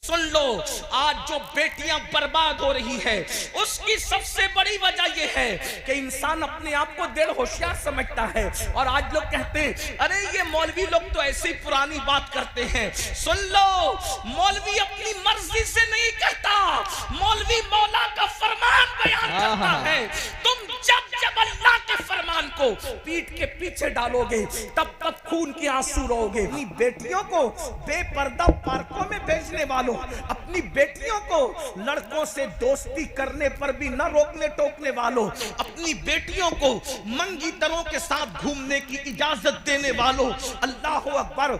सुन लो, आज जो बेटियां बर्बाद हो रही है उसकी सबसे बड़ी वजह यह है कि इंसान अपने आप को डेढ़ होशियार समझता है। और आज लोग कहते हैं अरे ये मौलवी लोग तो ऐसी पुरानी बात करते हैं। सुन लो, मौलवी अपनी मर्जी से नहीं कहता, मौलवी मौला का फरमान बयान करता है। तुम जब जब अल्लाह के फरमान को पीठ के पीछे डालोगे तब तब खून के आंसू रोगे। अपनी बेटियों को बेपर्दा पार्कों में भेजने वालों, अपनी बेटियों को लड़कों से दोस्ती करने पर भी न रोकने टोकने वालों, अपनी बेटियों को मंगीतरों के साथ घूमने की इजाजत देने वालों, अल्लाह अकबर।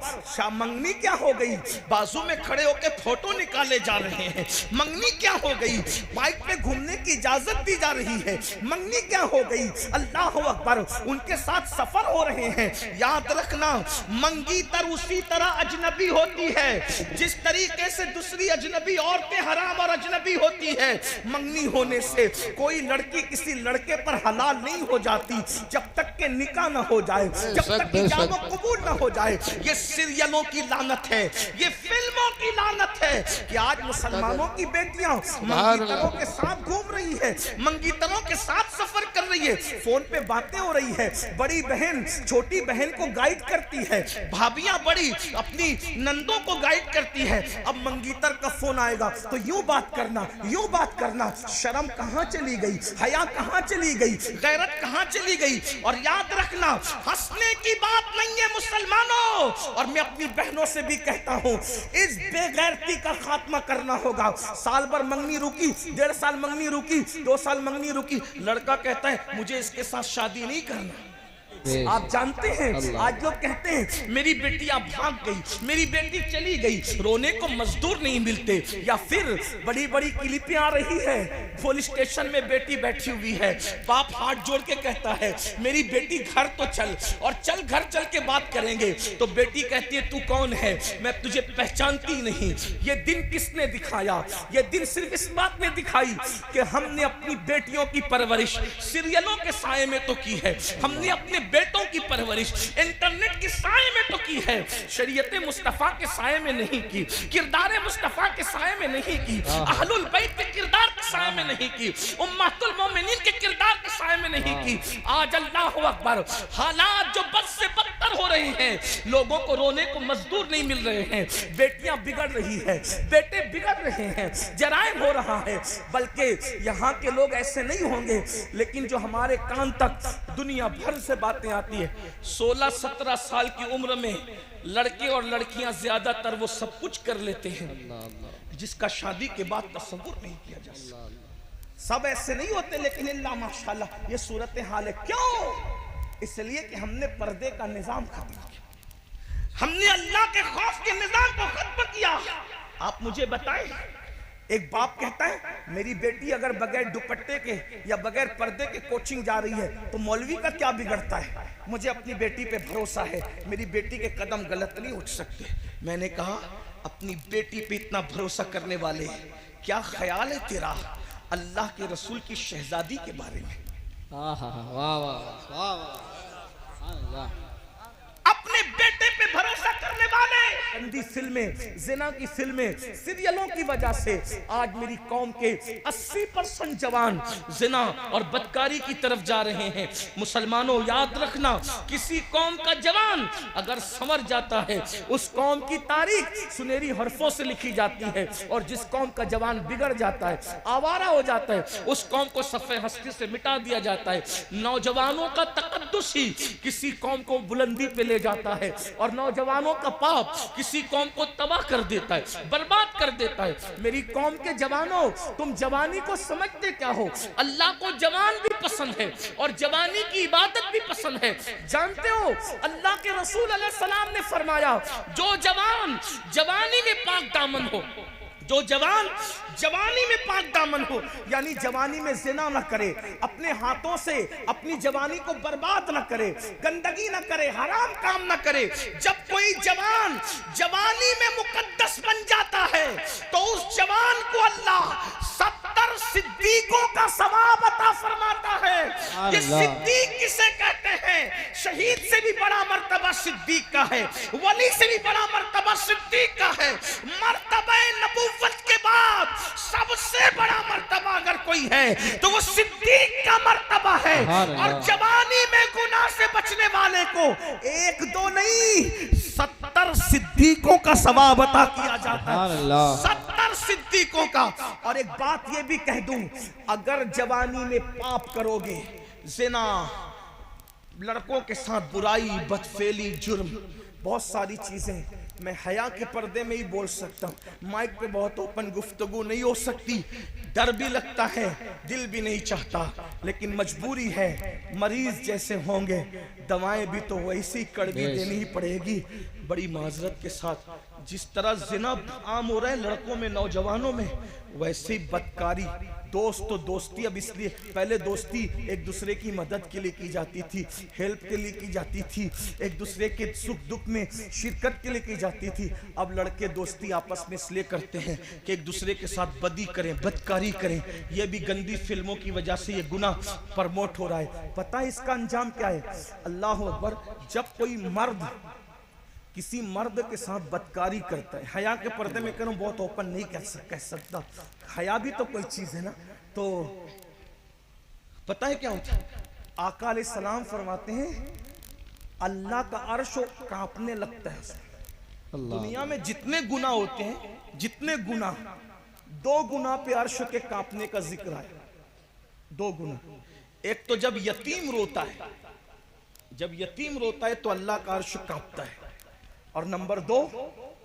मंगनी क्या हो गई? बाजू में खड़े होकर फोटो निकाले जा रहे हैं। मंगनी क्या हो गई? बाइक पे घूमने की इजाजत दी जा रही है। मंगनी क्या हो गई? अल्लाह अकबर, उनके साथ सफर हो रहे हैं। याद रखना, मंगीतर उसी तरह अजनबी होती है जिस तरीके से दूसरी अजनबी औरतें हराम और अजनबी होती है। मंगनी होने से कोई लड़की किसी लड़के पर हलाल नहीं हो जाती जब तक के निकाह ना हो जाए, जब तक इजाब कबूल ना हो जाए। ये सीरियलों की लानत है, ये फिल्मों की लानत है कि आज मुसलमानों की बेटियां मंगीतरों के साथ घूम रही है, मंगीतरों के साथ सफर कर रही है, फोन पे बातें हो रही है। बड़ी बहन छोटी बहन को गाइड करती है, भाभियां बड़ी अपनी नंदों को गाइड करती है। अब मंगीतर का फोन आएगा तो यूं बात करना, यूं बात करना। शर्म कहां चली गई? हया कहां चली गई? गैरत कहां चली गई? और याद रखना, हंसने की बात नहीं है मुसलमानों। और मैं अपनी बहनों से भी कहता हूं, इस बेगैरती का खात्मा करना होगा। साल भर मंगनी रुकी, 1.5 साल मंगनी रुकी, 2 साल मंगनी रुकी, लड़का कहता है मुझे इसके साथ शादी नहीं करना। आप जानते हैं आज लोग कहते हैं मेरी बेटियां भाग गई, मेरी बेटी चली गई, रोने को मजदूर नहीं मिलते। या फिर बड़ी बड़ी क्लिपें आ रही है, पुलिस स्टेशन में बेटी बैठी हुई है, बाप हाथ जोड़ के कहता है मेरी बेटी घर तो चल, और चल घर चल के बात करेंगे। तो बेटी कहती है तू कौन है? मैं तुझे पहचानती नहीं। ये दिन किसने दिखाया? ये दिन सिर्फ इस बात ने दिखाई कि हमने अपनी बेटियों की परवरिश सीरियलों के साए में तो की है, हमने अपने बेटों की परवरिश इंटरनेट के साए में तो की है, शरीयत मुस्तफा के साए में नहीं की, किरदार मुस्तफा के साए में नहीं की, अहलुल बैत के किरदार के साए में नहीं की, उम्मतुल मोमिनीन के किरदार के साए में नहीं की। आज अल्लाह अकबर, हालात जो बद से बदतर हो रहे हैं, लोगों को रोने को मजदूर नहीं मिल रहे हैं, बेटियां बिगड़ रही है, बेटे बिगड़ रहे हैं, जराइम हो रहा है। बल्कि यहाँ के लोग ऐसे नहीं होंगे, लेकिन जो हमारे कान तक दुनिया भर से बातें आती है, 16-17 साल की उम्र में लड़के और लड़कियां ज्यादातर वो सब कुछ कर लेते हैं जिसका शादी के बाद तसव्वुर नहीं किया जा सकता। सब ऐसे नहीं होते, लेकिन अल्लाह माशाल्लाह ये सूरत हाल है। क्यों? इसलिए कि हमने पर्दे का निजाम खत्म किया, हमने अल्लाह के खौफ के निजाम को खत्म किया। आप मुझे बताएं, एक बाप कहता है मेरी बेटी अगर बगैर दुपट्टे के या बगैर पर्दे के कोचिंग जा रही है तो मौलवी का क्या बिगड़ता है? मुझे अपनी बेटी पे भरोसा है, मेरी बेटी के कदम गलत नहीं उठ सकते। मैंने कहा अपनी बेटी पे इतना भरोसा करने वाले क्या ख्याल है तेरा अल्लाह के रसूल की शहजादी के बारे में? अपने बेटे पे भरोसा करने वाले गंदी फिल्में, जिना की फिल्में, सीरियलों की वजह से आज मेरी कौम के 80% जवान जिना और बदकारी की तरफ जा रहे हैं। मुसलमानों याद रखना, किसी कौम का जवान अगर संवर जाता है उस कौम की तारीख सुनहरी हरफों से लिखी जाती है, और जिस कौम का जवान बिगड़ जाता है, आवारा हो जाता है, उस कौम को सफ़े हस्ती से मिटा दिया जाता है। नौजवानों का तकद्दुस ही किसी कौम को बुलंदी पे ले जाता है, और नौजवानों का पाप किसी कौम को तबाह कर देता है, बर्बाद कर देता है। मेरी कौम के जवानों, तुम जवानी को समझते क्या हो? अल्लाह को जवान भी पसंद है और जवानी की इबादत भी पसंद है। जानते हो अल्लाह के रसूल अलैहि सलाम ने फरमाया जो जवान जवानी में पाक दामन हो, जो जवान जवानी में पाक दामन हो, यानी जवानी में जिना न करे, अपने हाथों से अपनी जवानी को बर्बाद न करे, गंदगी न करे, हराम काम न करे। जब कोई जवान जवानी में मुकद्दस बन जाता है तो उस जवान को अल्लाह 70 सिद्दीकों का सवाब अता फरमाता है। ये सिद्दीक किसे कहते हैं? शहीद से भी बड़ा मर्तबा सिद्दीक का है, वली से भी बड़ा मर्तबा सिद्दीक का है। मर्तबा नबुव्वत होती है तो वो सिद्दीक का मर्तबा है। और जवानी में गुनाह से बचने वाले को 1-2 नहीं 70 सिद्दीकों का सवाब अता किया जाता है, 70 सिद्दीकों का। और एक बात ये भी कह दूं, अगर जवानी में पाप करोगे, ज़िना, लड़कों के साथ बुराई, बदफेली, जुर्म, बहुत सारी चीजें, मैं हया के पर्दे में ही बोल सकता हूँ, माइक पे बहुत ओपन गुफ्तगू नहीं हो सकती, डर भी लगता है, दिल भी नहीं चाहता, लेकिन मजबूरी है, मरीज जैसे होंगे, दवाएं भी तो वैसी कड़वी देनी ही पड़ेगी। बड़ी माजरत के साथ जिस तरह जिना आम हो रहा है लड़कों में, नौजवानों में, वैसे ही बदकारी, दोस्त तो दोस्ती, अब इसलिए पहले दोस्ती एक दूसरे की मदद के लिए की जाती थी, हेल्प के लिए की जाती थी, एक दूसरे के सुख दुख में शिरकत के लिए की जाती थी। अब लड़के दोस्ती आपस में इसलिए करते हैं कि एक दूसरे के साथ बदी करें, बदकारी करें। यह भी गंदी फिल्मों की वजह से ये गुनाह प्रमोट हो रहा है। पता है इसका अंजाम क्या है? अल्लाह अकबर, जब कोई मर्द किसी मर्द के साथ बदकारी करता है, हया के पर्दे में करूं, बहुत ओपन नहीं कह सकता, हया भी तो कोई चीज है ना, तो पता है क्या होता है? आका अलैहिस्सलाम फरमाते हैं अल्लाह का अर्श कांपने लगता है। दुनिया में जितने गुनाह होते हैं, जितने गुनाह, 2 गुनाह पे अर्श के कांपने का जिक्र है। 2 गुनाह, एक तो जब यतीम रोता है, जब यतीम रोता है तो अल्लाह का अर्श कांपता है, और नंबर 2,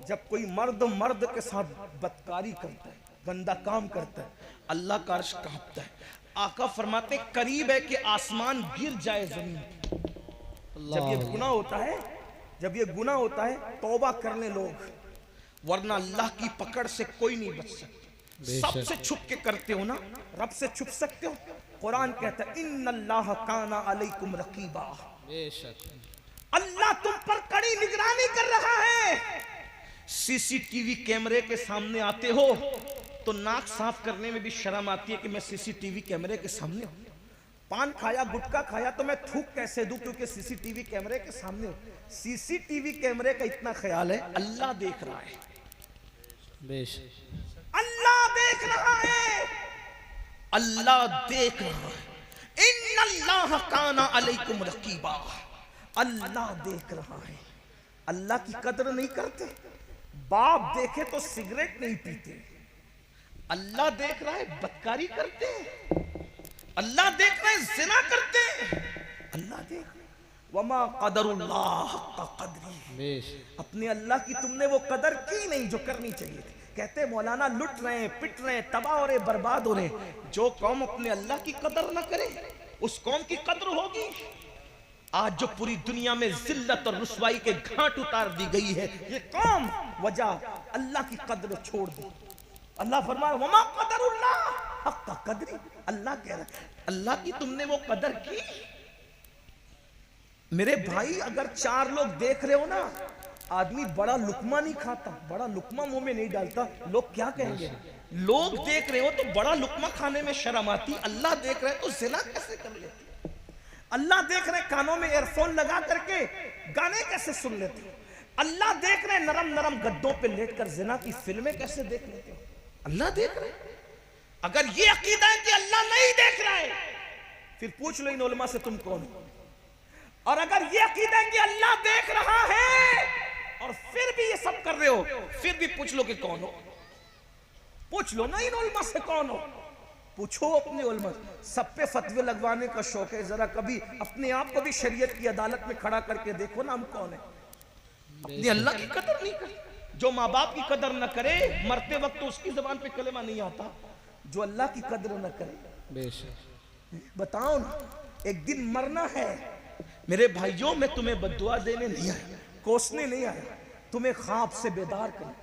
जब कोई मर्द के साथ बदकारी करता है, गंदा काम करता है, अल्लाह का अर्श कांपता है। आका फरमाते करीब है कि आसमान गिर जाए जमीन पर। जब ये गुनाह होता है, जब ये गुनाह होता है, तौबा कर ले लोग, वरना अल्लाह की पकड़ से कोई नहीं बच सकता। सबसे छुप के करते हो ना, रब से छुप सकते हो। कुरान कहता है इन्नल्लाह काना अलैकुम रकीबा, अल्लाह तुम पर कड़ी निगरानी कर रहा है। सीसीटीवी कैमरे के सामने आते हो तो नाक साफ करने में भी शर्म आती है कि मैं सीसीटीवी कैमरे के सामने हूं। पान खाया, गुटखा खाया तो मैं थूक कैसे दूं, क्योंकि सीसीटीवी कैमरे के सामने हूं। सीसीटीवी कैमरे का इतना ख्याल है, अल्लाह देख रहा है, अल्लाह देख रहा है, अल्लाह देख रहा है। इन्नल्लाह काना अलैकुम रकीबा, अल्लाह देख रहा है। अल्लाह की कदर नहीं करते, बाप देखे तो सिगरेट नहीं पीते, अल्लाह देख रहा है बदकारी करते हैं, अल्लाह देख रहा है जिना करते हैं, अल्लाह देख रहा है। वमा क़दरुल्लाह हक़्क़ क़द्रिही, अपने अल्लाह की तुमने वो कदर की नहीं जो करनी चाहिए थी। कहते मौलाना लुट रहे हैं, पिट रहे हैं, तबाह हो रहे, बर्बाद हो रहे। जो कौम अपने अल्लाह की कदर ना करे उस कौम की कदर होगी। आज जो पूरी दुनिया में जिल्लत और रुसवाई के घाट उतार दी गई है, ये कौम वजह अल्लाह की कदर छोड़ दी। अल्लाह फरमाया वमा क़दरुल्लाह हक़्क़ क़द्रिही, अल्लाह कह रहा है अल्लाह की तुमने वो कदर की। मेरे भाई, अगर 4 लोग देख रहे हो ना, आदमी बड़ा लुकमा नहीं खाता, बड़ा लुकमा मुंह में नहीं डालता, लोग क्या कहेंगे? लोग देख रहे हो तो बड़ा लुकमा खाने में शर्म आती, अल्लाह देख रहे तो ज़िना कैसे कर लेते? अल्लाह देख रहे कानों में एयरफोन लगा करके गाने कैसे सुन लेते हो? अल्लाह देख रहे नरम नरम गद्दों पे लेटकर ज़िना की फिल्में कैसे देख लेते हो? अल्लाह देख रहे। अगर ये अकीदा है कि अल्लाह नहीं देख रहा है, फिर पूछ लो इन उलमा से तुम कौन हो। और अगर ये अकीदा है कि अल्लाह देख रहा है और फिर भी ये सब कर रहे हो, फिर भी पूछ लो कि कौन हो। पूछ लो ना इन उलमा से कौन हो, पूछो अपने उलमा। सब पे फतवे लगवाने का शौक है, जरा कभी अपने आप को भी शरीयत की अदालत में खड़ा करके देखो ना, हम कौन है। अपने अल्लाह की कदर नहीं करी। जो माँ बाप की कदर न करे, मरते वक्त तो उसकी जबान पे कलेमा नहीं आता। जो अल्लाह की कदर न करे, बताओ ना, एक दिन मरना है। मेरे भाइयों, मैं तुम्हें बद्दुआ देने नहीं आया, कोसने नहीं आया, तुम्हें ख्वाब से बेदार कर।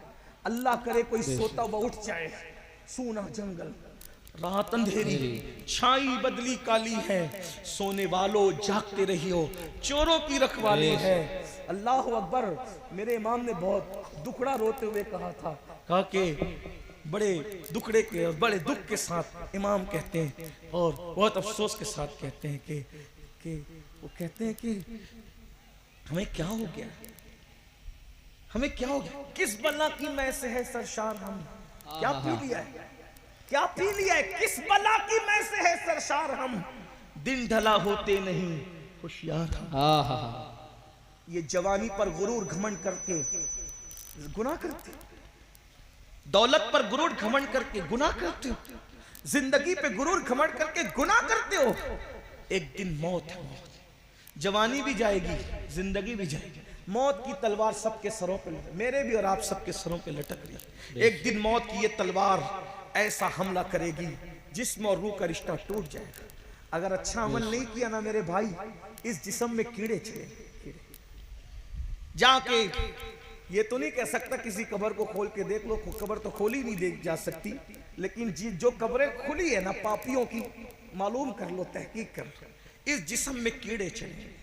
अल्लाह करे कोई सोता हुआ उठ जाए, सूना जंगल, रात अंधेरी, छाई बदली काली है, सोने वालों जागते रहियो, चोरों की रखवाली है। अल्लाह अकबर। मेरे इमाम ने बहुत दुखड़ा रोते हुए कहा था, कहा कि बड़े दुखड़े के और बड़े दुख के साथ इमाम कहते हैं और बहुत अफसोस के साथ कहते हैं कि वो कहते हैं कि हमें क्या हो गया, हमें क्या हो गया, किस बला की मैं से है सरशार, हम क्या पी लिया है, क्या पी लिया है? किस बला की मैं से है सरशार हम, दिन ढला होते नहीं होशियार। ये जवानी पर गुरूर घमंड करके गुनाह करते, दौलत पर गुरूर घमंड करके गुनाह करते हो, जिंदगी पे गुरूर घमंड करके गुनाह करते हो। एक दिन मौत है, मौत। जवानी भी जाएगी, जिंदगी भी जाएगी। मौत की तलवार सबके सरों पे, मेरे भी और आप सबके सरों पे लटक रही। एक दिन मौत की ये तलवार ऐसा हमला करेगी जिस्म और रूह का रिश्ता टूट जाएगा। अगर अच्छा अमल नहीं किया ना मेरे भाई, इस जिस्म में कीड़े छेड़े। जाके ये तो नहीं कह सकता किसी कब्र को खोल के देख लो, कब्र तो खोली नहीं देख जा सकती, लेकिन जो कब्रें खुली है ना पापियों की, मालूम कर लो, तहकीक कर लो, इस जिस्म में कीड़े चढ़े।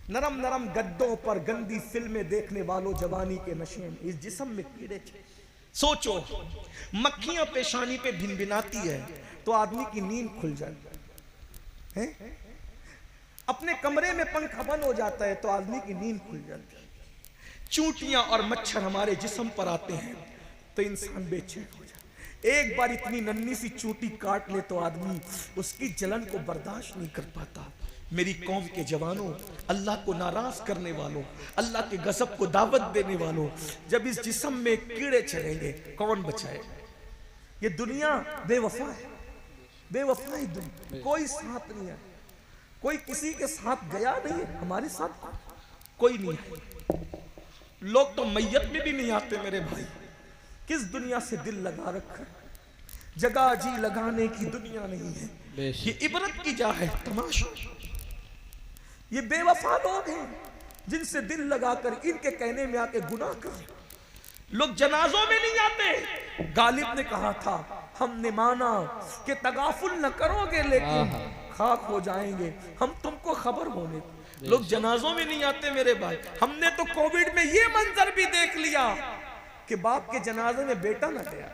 नरम नरम गद्दों पर गंदी फिल्में देखने वालों जवानी के नशे में, इस जिस्म में कीड़े चढ़े। सोचो, मक्खियां पेशानी पे भिनभिनाती है तो आदमी की नींद खुल जाती है, अपने कमरे में पंखा बंद हो जाता है तो आदमी की नींद खुल जाती है। चूंटियां और मच्छर हमारे जिस्म पर आते हैं तो इंसान बेचैन हो जाता है। एक बार इतनी नन्ही सी चूंटी काट ले तो आदमी उसकी जलन को बर्दाश्त नहीं कर पाता। मेरी कौम के जवानों, अल्लाह को नाराज करने वालों, अल्लाह के गजब को दावत देने वालों, जब इस जिस्म में कीड़े चढ़ेंगे कौन बचाएगा? ये दुनिया बेवफा है, बेवफा है दुनिया। कोई साथ नहीं है, कोई किसी के साथ गया नहीं है, हमारे साथ कोई नहीं है। लोग तो मैयत में भी नहीं आते मेरे भाई। किस दुनिया से दिल लगा रखा, जगह जी लगाने की दुनिया नहीं है। ये इबरत की जा है तमाशा। ये बेवफा लोग हैं जिनसे दिल लगाकर इनके कहने में आके गुनाह कर। लोग जनाजों में नहीं आते। गालिब ने कहा था, हमने माना कि तगाफुल न करोगे लेकिन खाक हो जाएंगे, हम तुमको खबर होने। लोग जनाजों में नहीं आते मेरे भाई। हमने तो कोविड में ये मंजर भी देख लिया कि बाप के जनाजे में बेटा न गया,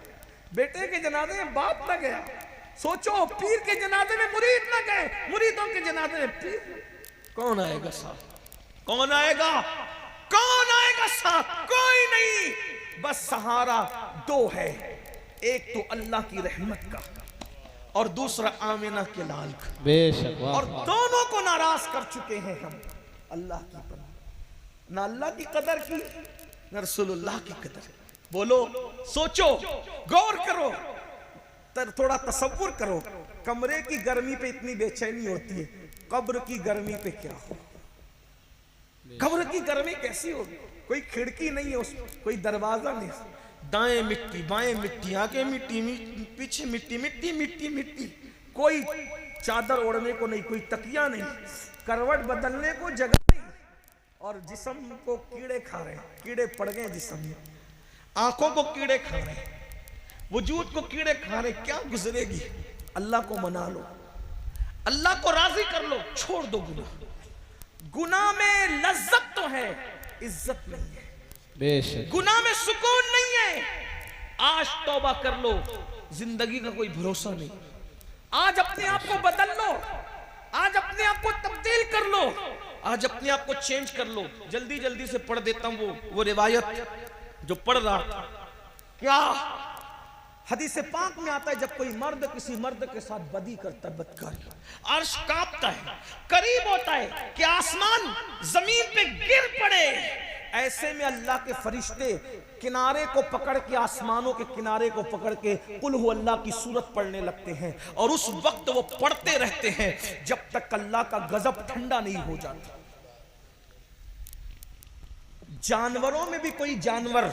बेटे के जनाजे में बाप न गया। सोचो, पीर के जनाजे में मुरीद न गए, मुरीदों के जनाजे में पीर। कौन आएगा साथ? कौन आएगा? कौन आएगा साथ? कोई नहीं। बस सहारा दो है, एक तो अल्लाह की रहमत का और दूसरा आमिना के लाल का। बेशक। और दोनों को नाराज कर चुके हैं हम। अल्लाह की पनाह, ना अल्लाह की कदर की ना रसूलुल्लाह की कदर। बोलो, सोचो, गौर करो, थोड़ा तसव्वुर करो। कमरे की गर्मी पे इतनी बेचैनी होती है, कब्र की गर्मी पे क्या हो? कब्र की गर्मी कैसी होगी? कोई खिड़की नहीं है उसमें, कोई दरवाजा नहीं, दाएं मिट्टी बाएं मिट्टी, आगे मिट्टी, पीछे मिट्टी, मिट्टी मिट्टी मिट्टी। कोई चादर ओढ़ने को नहीं, कोई तकिया नहीं, करवट बदलने को जगह नहीं, और जिस्म को कीड़े खा रहे हैं। कीड़े पड़ गए जिस्म में, आंखों को कीड़े खा रहे हैं, वजूद को कीड़े खा रहे। क्या गुजरेगी? अल्लाह को मना लो, अल्लाह को राजी कर लो, छोड़ दो गुनाह। गुनाह में लज्जत तो है, इज्जत नहीं है। बेशक। गुनाह में सुकून नहीं है। आज तौबा कर लो, जिंदगी का कोई भरोसा नहीं। आज अपने आप को बदल लो, आज अपने आप को तब्दील कर लो, आज अपने आप को चेंज कर लो। जल्दी जल्दी से पढ़ देता हूं वो रिवायत जो पढ़ रहा था। क्या हदीस पाक में आता है, जब कोई मर्द किसी मर्द के साथ बदी करता है, बदकारी, अर्श कांपता है, करीब होता है कि आसमान जमीन पे गिर पड़े। ऐसे में अल्लाह के फरिश्ते किनारे को पकड़ के, आसमानों के किनारे को पकड़ के कुल हु अल्लाह की सूरत पढ़ने लगते हैं, और उस वक्त वो पढ़ते रहते हैं जब तक अल्लाह का गजब ठंडा नहीं हो जाता। जानवरों में भी कोई जानवर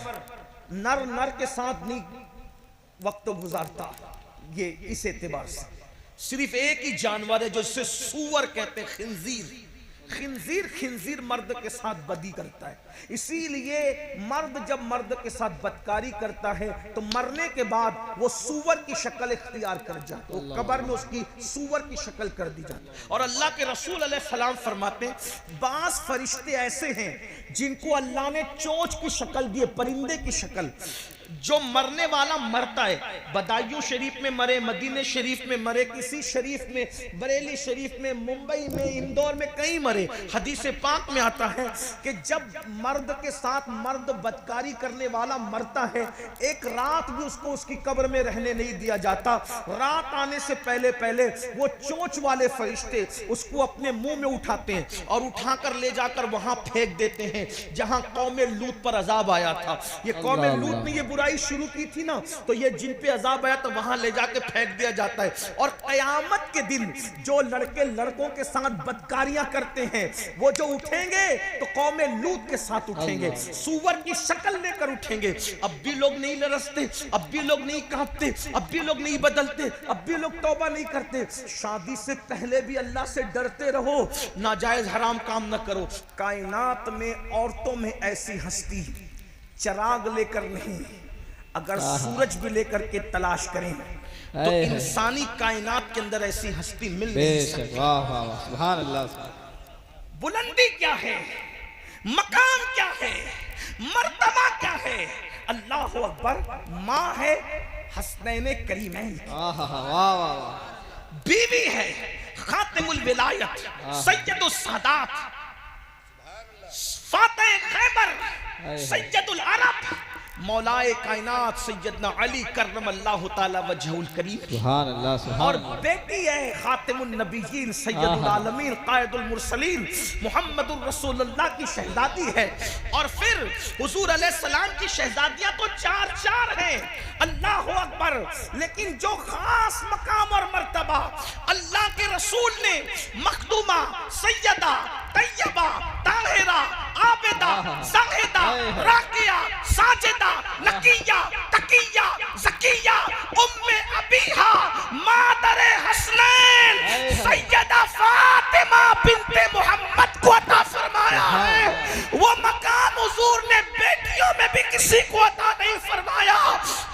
नर नर के साथ नहीं वक्त गुजारता। ये इस एतबार से सिर्फ एक ही जानवर है जो इसे सूअर कहते हैं, खिंजीर। खिंजीर खिंजीर मर्द के साथ बदी करता है। इसीलिए मर्द जब मर्द के साथ बदकारी करता है तो मरने के बाद वो सूअर की शक्ल इख्तियार कर जाता है, वो कब्र में उसकी सूअर की शक्ल कर दी जाती है। और अल्लाह के रसूल अलैहिस्सलाम फरमाते हैं, बास फरिश्ते ऐसे हैं जिनको अल्लाह ने चोंच की शक्ल दी है, परिंदे की शक्ल। जो मरने वाला मरता है, बदायूं शरीफ में मरे, मदीने शरीफ में मरे, किसी शरीफ में, बरेली शरीफ में, मुंबई में, इंदौर में, कहीं मरे, हदीस पाक में आता है कि जब मर्द के साथ मर्द बदकारी करने वाला मरता है, एक रात भी उसको उसकी कब्र में रहने नहीं दिया जाता। रात आने से पहले पहले वो चोंच वाले फरिश्ते उसको अपने मुंह में उठाते हैं और उठाकर ले जाकर वहां फेंक देते हैं जहां कौमे लूत पर अजाब आया था। ये कौमे लूत ने ये बुराई शुरू की थी ना, तो ये जिन पे अजाब आया तो वहां ले जाके फेंक दिया जाता है। और कयामत के दिन जो लड़के लड़कों के साथ बदकारियां करते हैं वो जो उठेंगे तो कौमे लूत के साथ उठेंगे, सूअर की शक्ल लेकर उठेंगे। अब भी लोग नहीं लरसते, अब भी लोग नहीं कांपते, अब भी लोग नहीं बदलते, अब भी लोग तौबा नहीं करते। शादी से पहले भी अल्लाह से डरते रहो, नाजायज हराम काम न करो। कायनात में औरतों में ऐसी हस्ती चिराग लेकर नहीं, अगर सूरज भी लेकर के तलाश करें तो इंसानी कायनात के अंदर ऐसी हस्ती मिल नहीं सकती। वाह वाह वाह, सुभान अल्लाह। बुलंदी क्या है, मकाम क्या है, मर्तबा क्या है? अल्लाह अकबर। माँ है हसनैन करीमैन, वाह वाह वाह, बीवी है खातिमुल विलायत सैयदुल सादात, फातिह खैबर सैयदुल अरब, मौलाए कायनात सैयदना अली करमल्लाहु ताला वजहुल करीम। सुभान अल्लाह, सुभान। और बेटी है खातिमुन नबिय्यीन सैयदुल आलमीन कायदुल मुरसलीन मुहम्मदुर रसूलुल्लाह की शहजादी है। और फिर हुजूर अलैहिस्सलाम की शहजादियां तो चार चार हैं, अल्लाह अकबर। लेकिन जो खास मकाम और मर्तबा अल्लाह के रसूल ने मखदूमा सैयदा तैयबा ताहिरा आबिदा ज़ाहिदा राकिया साजिदा नकिया तकिया ज़किया उम्मे अबीहा मादरे हसनैन सैयदा फातिमा बिन्ते मोहम्मद को अता फरमाया है। वो मकाम हुजूर ने बेटियों में भी किसी को अता नहीं फरमाया।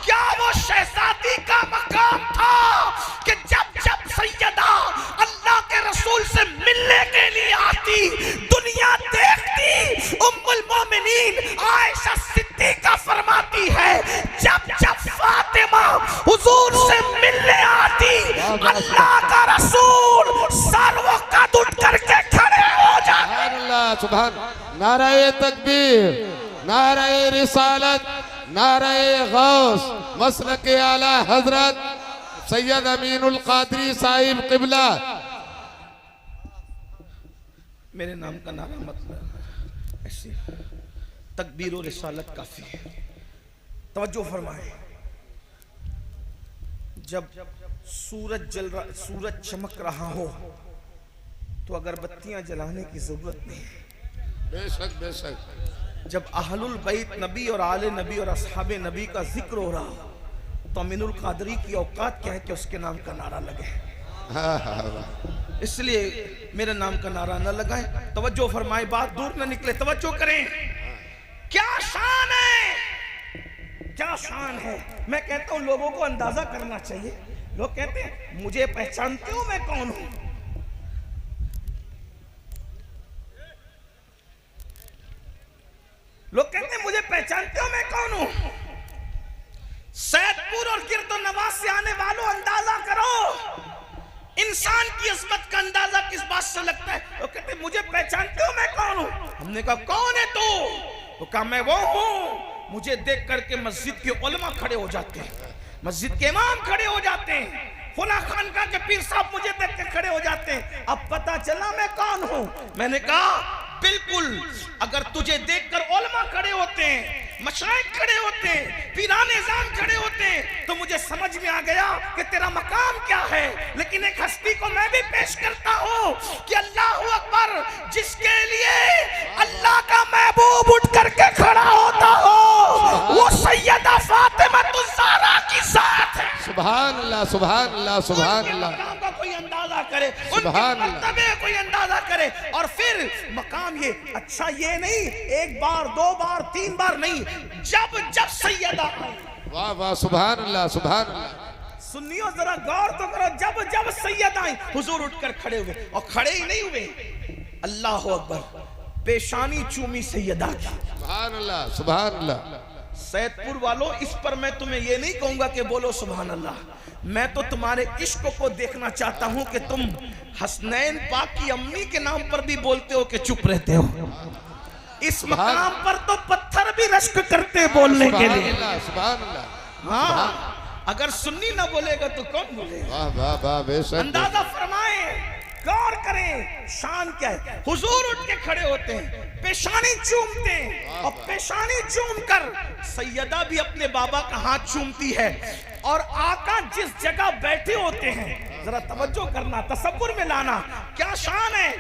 क्या वो शहजादी का मकाम था कि जब जब सैयदा अल्लाह के रसूल से मिलने के लिए आती, दुनिया देखती, उम्मुल मोमिनीन आयशा सिद्दीका फरमाती है जब जब फातिमा हुजूर से मिलने आती, अल्लाह का रसूल सर्वों का उठ करके खड़े हो जाते। अल्लाह सुभान। नाराए तकबीर, नाराए रिसालत, नाराए गौस, मसलके आला हजरत सैयद अमीनुल कादरी साहिब किबला। मेरे नाम का नारा मतलब ऐसे तकबीर और रिसालत काफी है। तवज्जो फरमाए, जब सूरज चमक रहा हो तो अगरबत्तियां जलाने की जरूरत नहीं। बेशक बेशक। जब अहलुल बैत नबी और आले नबी और असहाबे नबी का जिक्र हो रहा हो तो अमीनुल कादरी की औकात क्या है कि उसके नाम का नारा लगे। इसलिए मेरे नाम का नारा न लगाएं। तवज्जो फरमाए, बात दूर न निकले, तवज्जो करें। क्या शान है, क्या शान है। मैं कहता हूं लोगों को अंदाजा करना चाहिए। लोग कहते हैं मुझे पहचानते हो मैं कौन हूं। लोग कहते हैं मुझे पहचानते हो मैं कौन हूं। सैदपुर और गिरदो नवाज से आने वालों अंदाजा करो इंसान की इस्मत का अंदाजा किस बात से लगता है। वो कहते मुझे पहचानते हो मैं कौन हूं। हमने कहा कौन है तू? तो कहा मैं वो हूं। मुझे देख करके मस्जिद के उलमा खड़े हो जाते हैं, मस्जिद के इमाम खड़े हो जाते हैं, फुला खानका के पीर साहब मुझे देख के खड़े हो जाते हैं। अब पता चला मैं कौन हूं। मैंने कहा बिल्कुल, अगर तुझे देखकर उलमा खड़े होते हैं, मशाइख खड़े होते हैं, पीराने जान खड़े होते हैं तो मुझे समझ में आ गया कि तेरा मकाम क्या है। लेकिन एक हस्ती को मैं भी पेश करता हूं कि अल्लाह अकबर, जिसके लिए अल्लाह का महबूब उठ करके खड़ा होता हो वो सैयदा फातिमा ज़हरा की जात है। सुभान अल्लाह, सुभान अल्लाह, सुभान अल्लाह। मकाम का कोई अंदाजा करे, उनके मर्तबे कोई अंदाजा करे। और फिर मकाम ये अच्छा, ये नहीं एक बार दो बार तीन बार नहीं, जब जब सैयदा आई। वाह वाह, सुभान अल्लाह, सुभान अल्लाह। सुनियो जरा गौर तो करो, जब जब सैयदा आई हुजूर उठकर खड़े हुए। और खड़े ही नहीं हुए, अल्लाह अकबर, पेशानी चूमी सैयदा की। सुभान अल्लाह, सुभान अल्लाह। सैदपुर वालों, इस पर मैं तुम्हें ये नहीं कहूंगा कि बोलो सुभान अल्लाह, मैं तो तुम्हारे इश्क को देखना चाहता हूं कि तुम हसनैन पाक की अम्मी के नाम पर भी बोलते हो कि चुप रहते हो। इस मकाम पर तो पत्थर भी रश्क करते बोलने के लिए। सुभान अल्लाह। हाँ, अगर सुन्नी ना बोलेगा तो कौन बोलेगा? वाह वाह वाह, बेशक। अंदाजा फरमाए, गौर करें शान क्या है। हुजूर उठ के खड़े होते हैं, पेशानी चूमते हैं, और पेशानी चूम कर सैयदा भी अपने बाबा का हाथ चूमती है। और आका जिस जगह बैठे होते हैं, जरा तवज्जो करना, तसव्वुर में लाना, क्या शान है।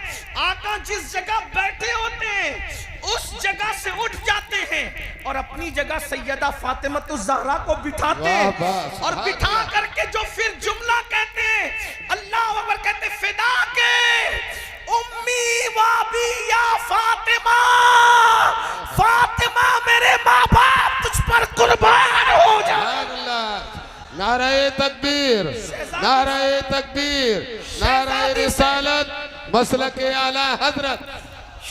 आका जिस जगह बैठे होते हैं उस जगह से उठ जाते हैं और अपनी जगह सैयदा फातिमतुज़ ज़हरा को बिठाते हैं, और बिठा करके जो फिर जुमला कहते हैं, अल्लाह अकबर कहते, फिदा के उम्मी वाबी या फातिमा, फातिमा मेरे माँ बाप तुझ पर कुर्बान हो जाए। नाराए तकबीर, नाराए तकबीर, नाराए रिसालत, मसलके आला हजरत।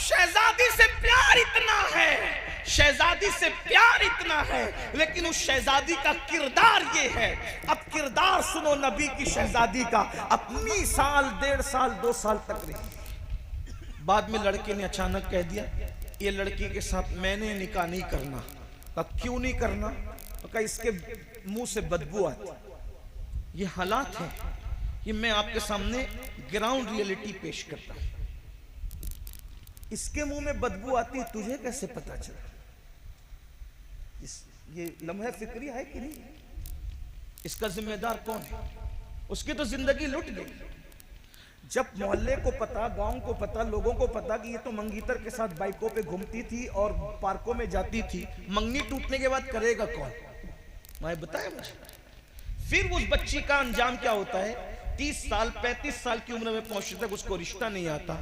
शहजादी से प्यार इतना है, शहजादी से प्यार इतना है, लेकिन उस शहजादी का किरदार ये है। अब किरदार सुनो नबी की शहजादी का। अपनी साल, 1.5 साल, 2 साल तक रही। बाद में लड़के ने अचानक कह दिया, ये लड़की के साथ मैंने निकाह नहीं करना। कहा क्यों नहीं करना? कहा इसके मुंह से बदबू आती। ये हालात है, ये मैं आपके सामने ग्राउंड रियलिटी पेश करता हूं। इसके मुंह में बदबू आती है, तुझे कैसे पता चला? ये लम्हे फिक्री है कि नहीं? इसका जिम्मेदार कौन है? उसकी तो जिंदगी लुट गई। जब मोहल्ले को पता, गांव को पता, लोगों को पता कि ये तो मंगीतर के साथ बाइकों पे घूमती थी और पार्कों में जाती थी, मंगनी टूटने के बाद करेगा कौन? मैं बताया मुझे। फिर उस बच्ची का अंजाम क्या होता है? 30 साल 35 साल की उम्र में पहुंचने तक उसको रिश्ता नहीं आता।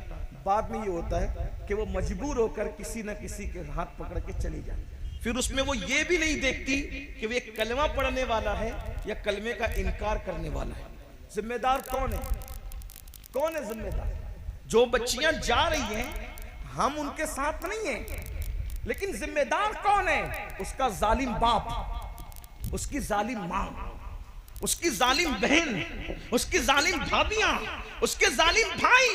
बाद में ये होता है कि वो मजबूर होकर किसी न किसी के हाथ पकड़ के चली जाती। फिर उसमें वो ये भी नहीं देखती कि वो एक कलमा पढ़ने वाला है या कलमे का इनकार करने वाला है। जिम्मेदार कौन है? कौन है जिम्मेदार? जो बच्चियां जा रही हैं, हम उनके साथ नहीं हैं, लेकिन जिम्मेदार कौन है? उसका जालिम बाप, उसकी जालिम मां, उसकी जालिम बहन, उसकी जालिम भाभियां, उसके जालिम भाई,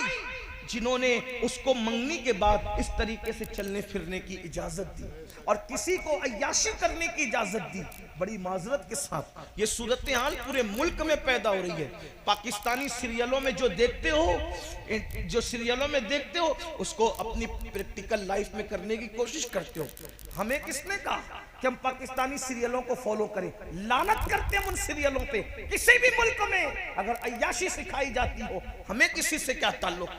जिन्होंने उसको मंगनी के बाद इस तरीके से चलने फिरने की इजाजत दी और किसी को अय्याशी करने की इजाजत दी। बड़ी माजरत के साथ ये सूरत हाल पूरे मुल्क में पैदा हो रही है। पाकिस्तानी सीरियलों में जो देखते हो, उसको अपनी प्रैक्टिकल लाइफ में करने की कोशिश करते हो। हमें किसने कहा कि हम पाकिस्तानी सीरियलों को फॉलो करें? लानत करते हैं उन सीरियलों पे। किसी भी मुल्क में अगर अय्याशी सिखाई जाती हो, हमें किसी से क्या ताल्लुक?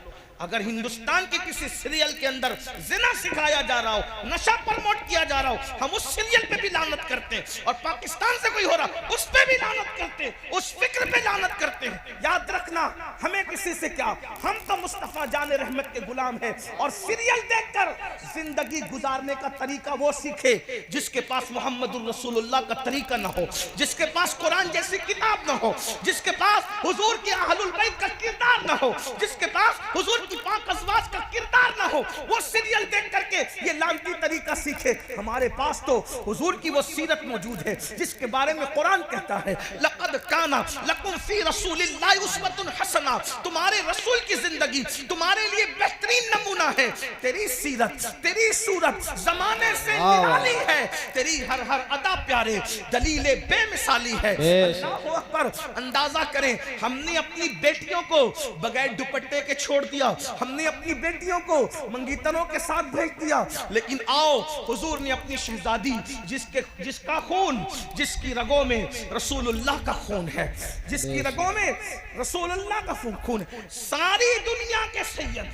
अगर हिंदुस्तान के किसी सीरियल के अंदर जिना सिखाया जा रहा हो, नशा प्रमोट किया जा रहा हो, हम उस सीरियल पे भी लानत करते हैं। और पाकिस्तान से कोई हो रहा उस पे भी लानत करते हैं, उस फिक्र पे लानत करते हैं। याद रखना, हमें किसी से क्या, हम तो मुस्तफा जाने रहमत के गुलाम हैं। और सीरियल देखकर जिंदगी गुजारने का तरीका वो सीखे जिसके पास मोहम्मदुर रसूलुल्लाह का तरीका ना हो, जिसके पास कुरान जैसी किताब ना हो, जिसके पास हुजूर के अहलुल बैत का किरदार ना हो, जिसके पास हुजूर की पाक अज़वाज का किरदार ना हो। वो सीरियल देख करके ये लानती तरीका सीखे। हमारे पास तो हुजूर की वो सीरत मौजूद है जिसके बारे में कुरान कहता है, लक़द काना लकुम फी रसूलिल्लाहि उस्वतुन हसना। तुम्हारे रसूल की जिंदगी तुम्हारे लिए बेहतरीन नमूना है। तेरी सीरत, तेरी सूरत जमाने से निराली है, तेरी हर हर अदा प्यारे, दलीले बेमिसाली है। अल्लाहु अकबर। अंदाजा करें, हमने अपनी बेटियों को बगैर दुपट्टे के छोड़ दिया, हमने अपनी बेटियों को मंगीतरों के साथ भेज दिया, लेकिन आओ हुजूर ने अपनी शहजादी, जिसका खून, जिसकी रगों में रसूलुल्लाह का खून है, जिसकी रगों में रसूलुल्लाह का खून है, सारी दुनिया के सैयद,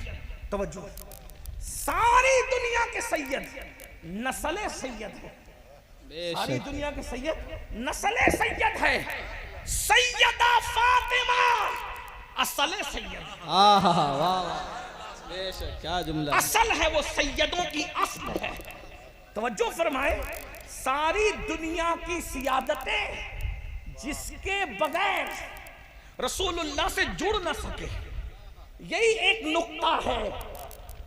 तवज्जो, सारी दुनिया के सैयद नस्ले सैयद है, सारी दुनिया के सैयद नस्ले सैयद है। सैयदा फातिमा असले सैयद, क्या जुमला, असल है वो, सैयदों की असल है। तवज्जो फरमाए, सारी दुनिया की सियादतें जिसके बगैर रसूलुल्लाह से जुड़ न सके, यही एक नुक्ता है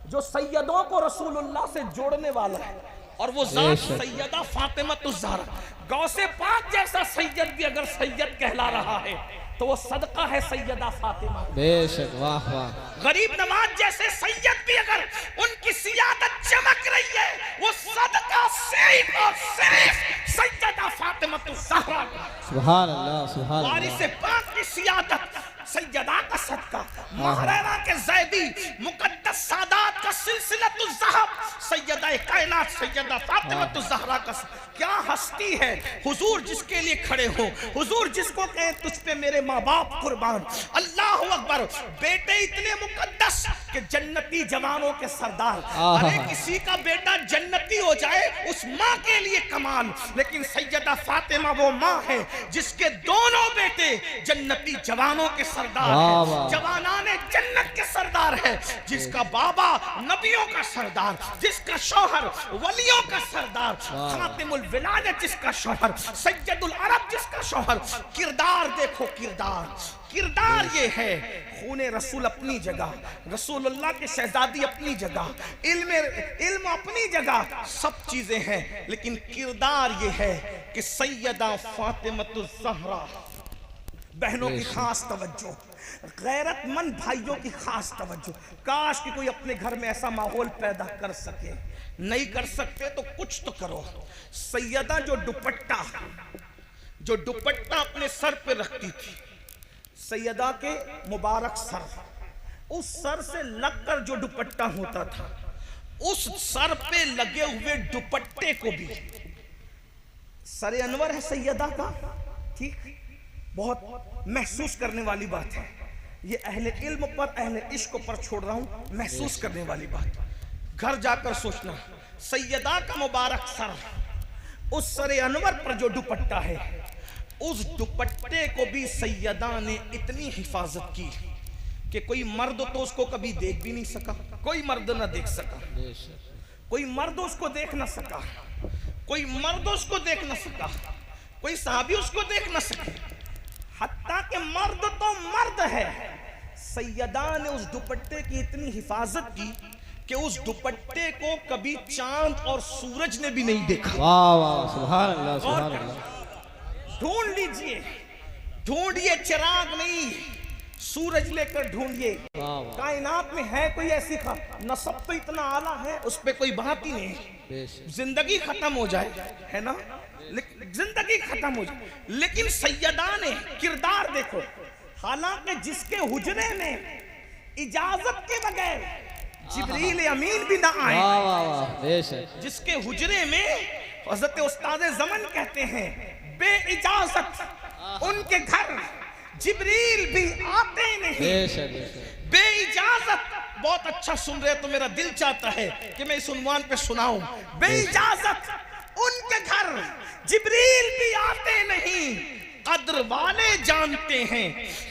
जो सैयदों को रसूलुल्लाह से जोड़ने वाला है। और वो जात सैयदा फातिमतुज़ ज़हरा। गौसे पाक जैसा सैयद भी अगर सैयद कहला रहा है तो वो सदका है सैयदा फातिमा। बेशक, वाह वाह। गरीब नवाज जैसे सैयद भी अगर उनकी सियादत चमक रही है वो सदका सिर्फ और सिर्फ सैयदा फातिमतुज़ ज़हरा। सुभान अल्लाह, सुभान अल्लाह। वारिस पाक की सियादत सैयदा का सदका, महाराना के ज़ैदी मुक़द्दस सादात का सिलसिलतुज़ ज़हब सैयदा कायनात सैयदा फातिमतुज़ ज़हरा का। क्या हस्ती है हुजूर जिसके लिए खड़े हो, हुजूर जिसको कहे तुझ पे मेरे माँ बाप कुर्बान। अल्लाह अकबर। बेटे इतने मुक़द्दस कि जन्नती जवानों के सरदार। अरे किसी का बेटा जन्नती हो जाए उस माँ के लिए कमाल, लेकिन सैयदा फातिमा वो माँ है जिसके दोनों बेटे जन्नती जवानों के सरदार है, जवानाने जन्नत के सरदार है, जिसका बाबा नबियों का सरदार, जिसका शौहर वलियों का सरदार, खातिमुल विलायत जिसका शौहर, सैयदुल अरब जिसका शौहर। किरदार देखो, किरदार ये है। खूने रसूल अपनी जगह, रसूलुल्लाह के शहजादी अपनी जगह, इल्म अपनी जगह, सब चीजें हैं, लेकिन किरदार ये है कि सैयदा फातिमतुज़ ज़हरा। बहनों की खास तवज्जो, गैरतमंद भाइयों की खास तवज्जो। काश कि कोई अपने घर में ऐसा माहौल पैदा कर सके। नहीं कर सकते तो कुछ तो करो। सैयदा जो दुपट्टा अपने सर पे रखती थी, सैयदा के मुबारक सर, उस सर से लगकर जो दुपट्टा होता था, उस सर पे लगे हुए दुपट्टे को भी, सरे अनवर है सैयदा का, ठीक, बहुत महसूस करने वाली बात है। ये अहले इल्म पर, अहले इश्क पर छोड़ रहा हूं, महसूस करने वाली बात। घर जाकर सोचना, सैयदा का मुबारक सर, उस सरे अनवर पर जो दुपट्टा है, उस दुपट्टे को भी सैयदा ने इतनी हिफाजत की कि कोई मर्द तो उसको कभी देख भी नहीं सका, कोई मर्द ना देख सका, कोई मर्द उसको देख ना सका, कोई मर्द उसको देख ना सका, कोई साहबी उसको देख ना सके। हत्ता के मर्द तो मर्द है, सैयदा ने उस दुपट्टे की इतनी हिफाजत की कि उस दुपट्टे को कभी चांद और सूरज ने भी नहीं देखा। वाह वाह, सुभान अल्लाह, सुभान अल्लाह। ढूंढ लीजिए, ढूंढिए, चिराग नहीं सूरज लेकर ढूंढिए। कायनात में है कोई ऐसी नसब तो इतना आला है, उस पे कोई बात ही नहीं। जिंदगी खत्म हो जाए, है ना, जिंदगी खत्म हो जाए, लेकिन सैयदा ने किरदार देखो। हालांकि जिसके हुजरे में इजाजत के बगैर जिब्रील अमीन भी ना आए, जिसके हुजरे में हज़रत उस्ताद ज़मन कहते हैं बे इजाजत उनके घर जिब्रील भी आते नहीं, बे इजाजत। बहुत अच्छा सुन रहे तो मेरा दिल चाहता है कि मैं इस उन्वान पे सुनाऊं। बे इजाजत उनके घर जिब्रील भी आते नहीं, कद्र वाले जानते हैं,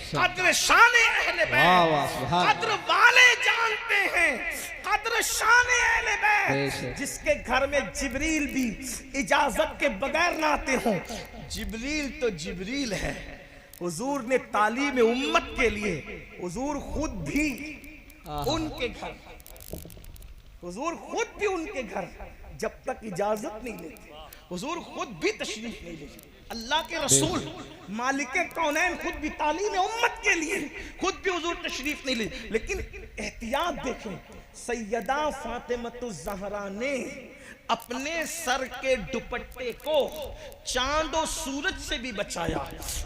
कद्र शान अहले बैत, कद्र वाले जानते हैं, कद्र शान अहले बैत। जिसके घर में जिब्रील भी इजाजत के बगैर ना आते हो। जिब्रील तो जिब्रील है। हुजूर ने तालीम उम्मत के लिए, हुजूर खुद भी उनके घर, हुजूर खुद भी उनके घर जब तक इजाजत नहीं लेते, हुजूर खुद भी तशरीफ नहीं लेते। अल्लाह के रसूल मालिक कौनैन खुद भी तालीम उम्मत के लिए खुद भी हुजूर तशरीफ नहीं ले। लेकिन एहतियात देखें, सैयदा फातिमतुज़ ज़हरा ने अपने सर के दुपट्टे को चांद और सूरज से भी बचाया।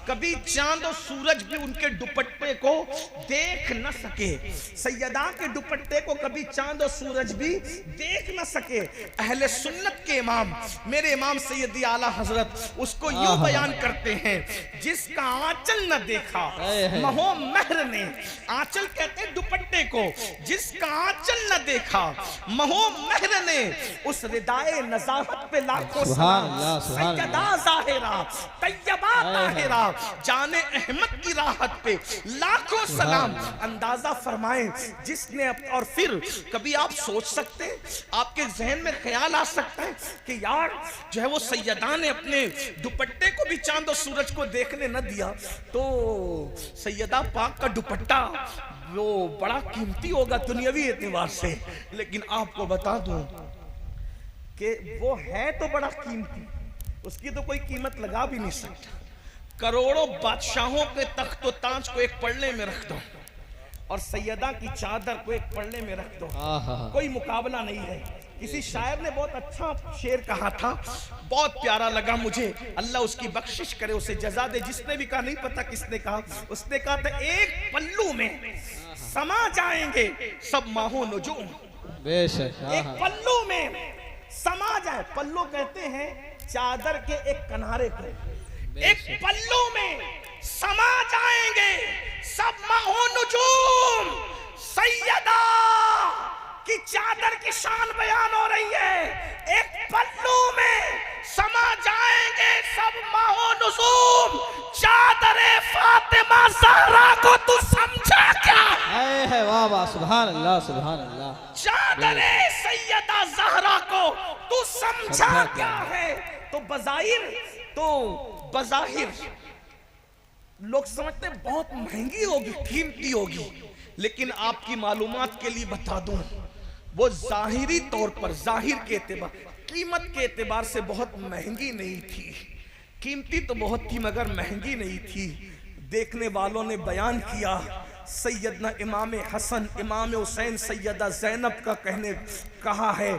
कभी चांद और सूरज भी उनके दुपट्टे को देख न सके, सैयदा के दुपट्टे को कभी चांद और सूरज भी देख न सके। अहले सुन्नत के इमाम, मेरे इमाम सैयदी आला हजरत उसको यूं बयान करते हैं, जिसका आंचल न देखा महो महर ने, आंचल कहते हैं दुपट्टे को, जिसका आंचल न देखा महो महर ने, उस रिदाए नज़ाहत पे लाखों सलाम। सैयदा ज़ाहिरा तैयबा ताहिरा जाने अहमद की राहत पे लाखों सलाम। अंदाजा फरमाएं जिसने, और फिर कभी आप सोच सकते हैं, आपके जहन में ख्याल आ सकता है कि यार जो है वो सैयदा ने अपने दुपट्टे को भी चांद और सूरज को देखने न दिया, तो सैयदा पाक का दुपट्टा वो बड़ा कीमती होगा दुनियावी एतबार से। लेकिन आपको बता दूं, कि वो है तो बड़ा कीमती, उसकी तो कोई कीमत लगा भी नहीं सकता। करोड़ों बादशाहों के तख्त व ताज को एक पल्ले में रख दो और सैयदा की चादर को एक पल्ले में रख दो, कोई मुकाबला नहीं है। किसी शायर ने बहुत अच्छा शेर कहा था, बहुत प्यारा लगा मुझे, अल्लाह उसकी बख्शिश करे, उसे जजा दे। जिसने भी कहा, नहीं पता किसने कहा, उसने कहा था एक पल्लू में समा जाएंगे सब माहो नुजूम। बेशक। एक पल्लू में समा जाए, पल्लू कहते हैं चादर के एक किनारे को, एक पल्लू में समा जाएंगे सब माहो नुजूम। सैयदा की चादर की शान बयान हो रही है, एक पल्लू में समा जाएंगे सब माहो नुजूम। चादरे फातिमा ज़हरा को तू समझा क्या? है वाह वाह, सुभान अल्लाह सुभान अल्लाह। चादरे सैयदा ज़हरा को तू समझा क्या है? तो बज़ाहिर लोग समझते हैं बहुत महंगी होगी, कीमती होगी, लेकिन आपकी मालूमात के लिए बता दूं, वो जाहिरी तौर पर, जाहिर के एतबार, कीमत के एतबार से बहुत महंगी नहीं थी। कीमती तो बहुत थी मगर महंगी नहीं थी। देखने वालों ने बयान किया, सैयदना इमाम हसन, इमाम हुसैन, सैयदा ज़ैनब का कहा है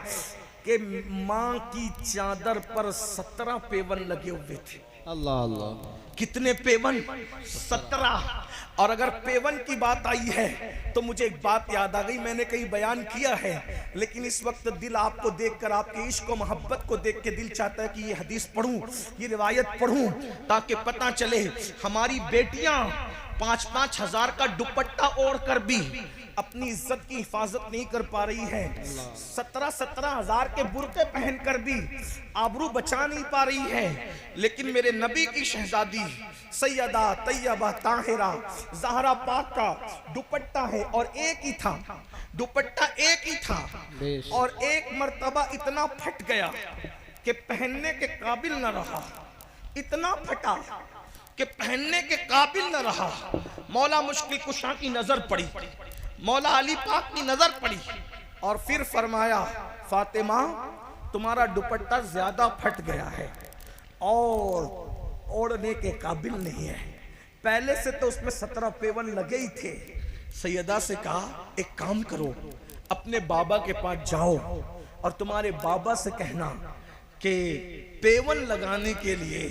कि माँ की चादर पर 17 पेवन लगे हुए थे। अल्लाह अल्लाह। कितने पेवन? 17। और अगर पेवन की बात आई है तो मुझे एक बात याद आ गई, मैंने कहीं बयान किया है, लेकिन इस वक्त दिल आपको देखकर, आपके इश्क और मोहब्बत को देख के दिल चाहता है कि ये हदीस पढ़ूं, ये रिवायत पढ़ूं, ताकि पता चले हमारी बेटियां 5-5 हजार का दुपट्टा ओढ़ कर भी अपनी इज्जत की हिफाजत नहीं कर पा रही है, 17-17 हजार के बुर्के पहनकर भी आबरू बचा नहीं पा रही है। लेकिन मेरे नबी की शहजादी सैयदा तैयबा ताहिरा ज़हरा पाक का दुपट्टा है, और एक ही था, दुपट्टा एक ही था, और एक मर्तबा इतना फट गया कि पहनने के काबिल न रहा, इतना फटा कि पहनने के काबिल न रहा। मौला मुश्किल कुशा की नजर पड़ी, मौला अली पाक की नजर पड़ी, और फिर फरमाया, फातिमा तुम्हारा दुपट्टा ज्यादा फट गया है और ओढ़ने के काबिल नहीं है। पहले से तो उसमें 17 पेवन लगे ही थे। सैयदा से कहा, एक काम करो, अपने बाबा के पास जाओ और तुम्हारे बाबा से कहना कि पेवन लगाने के लिए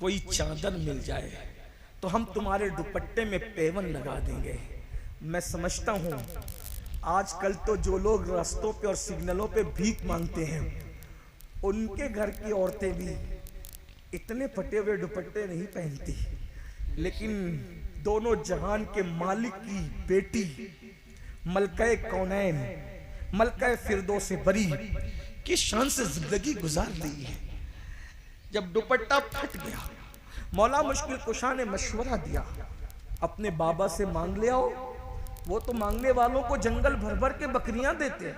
कोई चादर मिल जाए तो हम तुम्हारे दुपट्टे में पेवन लगा देंगे। मैं समझता हूँ आजकल तो जो लोग रास्तों पे और सिग्नलों पे भीख मांगते हैं, उनके घर की औरतें भी इतने फटे हुए दुपट्टे नहीं पहनती, लेकिन दोनों जहान के मालिक की बेटी मलका कौनैन, मलका फिरदौस बरी की शान से जिंदगी गुजार दी है। जब दुपट्टा फट गया, मौला मुश्किल कुशा ने मशवरा दिया, अपने बाबा से मांग ले आओ, वो तो मांगने वालों को जंगल भर भर के बकरियां देते हैं,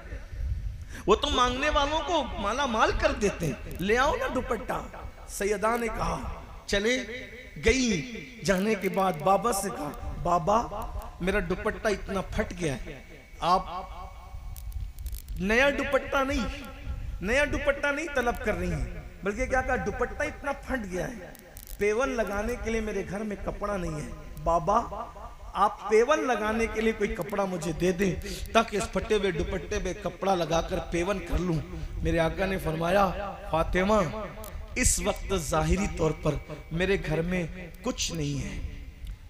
वो तो मांगने वालों को माला माल कर देते हैं, ले आओ ना दुपट्टा। सैयदा ने कहा, चले गई। जाने के बाद बाबा से कहा, बाबा मेरा दुपट्टा इतना फट गया है, आप नया दुपट्टा नहीं तलब कर रही हैं, बल्कि क्या कहा, दुपट्टा इतना फट गया है, पेवन लगाने के लिए मेरे घर में कपड़ा नहीं है, बाबा आप पेवन लगाने के लिए कोई कपड़ा मुझे दे दें ताकि इस फटे हुए दुपट्टे पे कपड़ा लगाकर पेवन कर लूं। मेरे आका ने फरमाया, फातिमा इस वक्त जाहिरी तौर पर मेरे घर में कुछ नहीं है,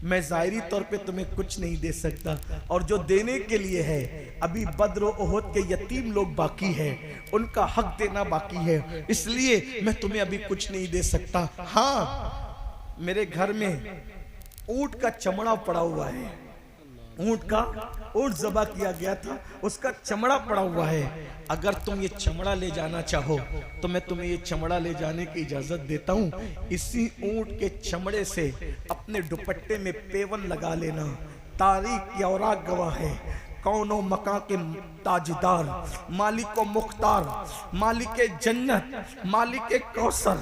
मैं जाहिरी तौर पे तुम्हें कुछ नहीं दे सकता, और जो देने के लिए है अभी बद्र और ओहद के यतीम लोग बाकी हैं, उनका हक देना बाकी है, इसलिए मैं तुम्हें अभी कुछ नहीं दे सकता। हाँ, मेरे घर में ऊंट का चमड़ा पड़ा हुआ है, ऊंट ज़बा किया गया था, उसका चमड़ा पड़ा हुआ है, अगर तुम ये चमड़ा ले जाना चाहो तो मैं तुम्हें ये चमड़ा ले जाने की इजाजत देता हूँ। इसी ऊंट के चमड़े से अपने दुपट्टे में पेवन लगा लेना। तारीख की औराक गवाह है, कौनो मका के ताजदार, मालिक मुख्तार, मालिक जन्नत, मालिक कौसर,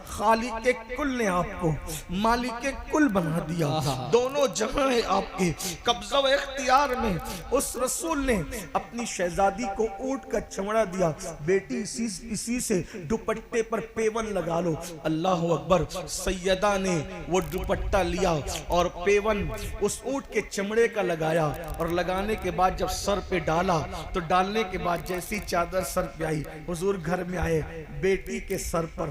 खालिक कुल ने आपको मालिक कुल बना दिया। दोनों जहां है आपके कब्जा व इख्तियार में। उस रसूल ने अपनी शहजादी को ऊंट का चमड़ा दिया, बेटी इसी से दुपट्टे पर पेवन लगा लो। अल्लाह अकबर। सैयदा ने वो दुपट्टा लिया और पेवन उस ऊंट के चमड़े का लगाया, और लगाने के बाद जब सर पे डाला तो डालने के बाद जैसी चादर सर पे आई, हुजूर घर में आए, बेटी के सर पर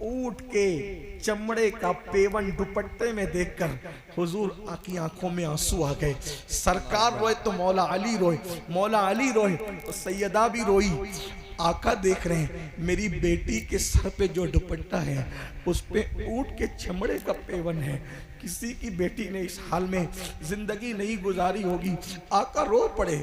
ऊंट के चमड़े का पेवन दुपट्टे में देखकर हुजूर की आंखों में आंसू आ गए। सरकार रोए तो मौला अली रोए, मौला अली रोए तो सैयदा भी रोई। आका देख रहे हैं मेरी बेटी के सर पे जो दुपट्टा है उस पे ऊंट के चमड़े का पेवन है। किसी की बेटी ने इस हाल में जिंदगी नहीं गुजारी होगी। आका रो पड़े,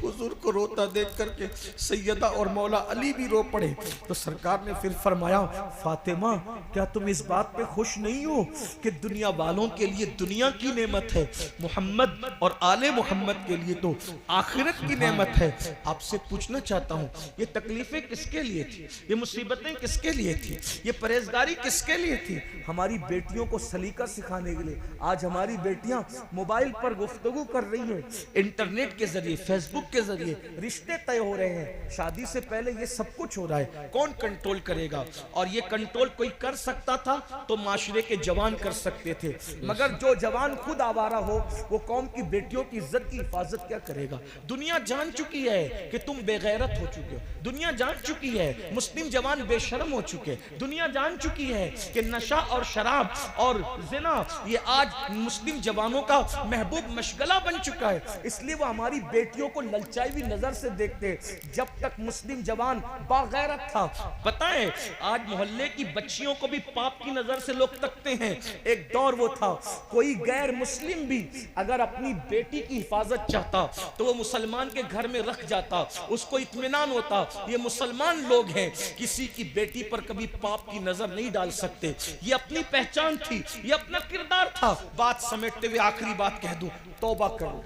हुजूर को रोता देख करके सैयदा और मौला अली भी रो पड़े। तो सरकार ने फिर फरमाया, फातिमा क्या तुम इस बात पे खुश नहीं हो कि दुनिया वालों के लिए दुनिया की नेमत है, मोहम्मद और आले मोहम्मद के लिए तो आखिरत की नेमत है। आपसे पूछना चाहता हूँ, ये तकलीफें किसके लिए थी, ये मुसीबतें किसके लिए थी, ये परहेजगारी किसके लिए थी? हमारी बेटियों को सलीका सिखाने के लिए। आज हमारी बेटियां मोबाइल पर गुफ्तगू कर रही हैं, इंटरनेट के जरिए, फेसबुक के जरिए रिश्ते तय हो रहे हैं। शादी से पहले ये सब कुछ हो रहा है, कौन कंट्रोल करेगा? और ये कंट्रोल कोई कर सकता था तो माशरे के जवान कर सकते थे, मगर जो जवान खुद आवारा हो वो कौम की बेटियों की इज्जत की हिफाजत क्या करेगा? दुनिया जान चुकी है कि तुम बेगैरत हो चुके हो, दुनिया जान चुकी है मुस्लिम जवान बेशर्म हो चुके, दुनिया जान चुकी है कि नशा और शराब और जिना ये आज मुस्लिम जवानों का महबूब मशगला बन चुका है। इसलिए वो हमारी बेटियों को ललचाई हुई नजर से देखते हैं। जब तक मुस्लिम जवान बागैरत था, पता है आज मोहल्ले की बच्चियों को भी पाप की नजर से लोग तकते हैं। एक दौर वो था, कोई गैर मुस्लिम भी अगर अपनी बेटी की हिफाजत चाहता तो वो मुसलमान के घर में रख जाता, उसको इत्मीनान होता ये मुसलमान लोग हैं, किसी की बेटी पर कभी पाप की नजर नहीं डाल सकते। ये अपनी पहचान थी, ये अपना किरदार था। बात समेटते हुए आखिरी बात कह दूं, तौबा करो,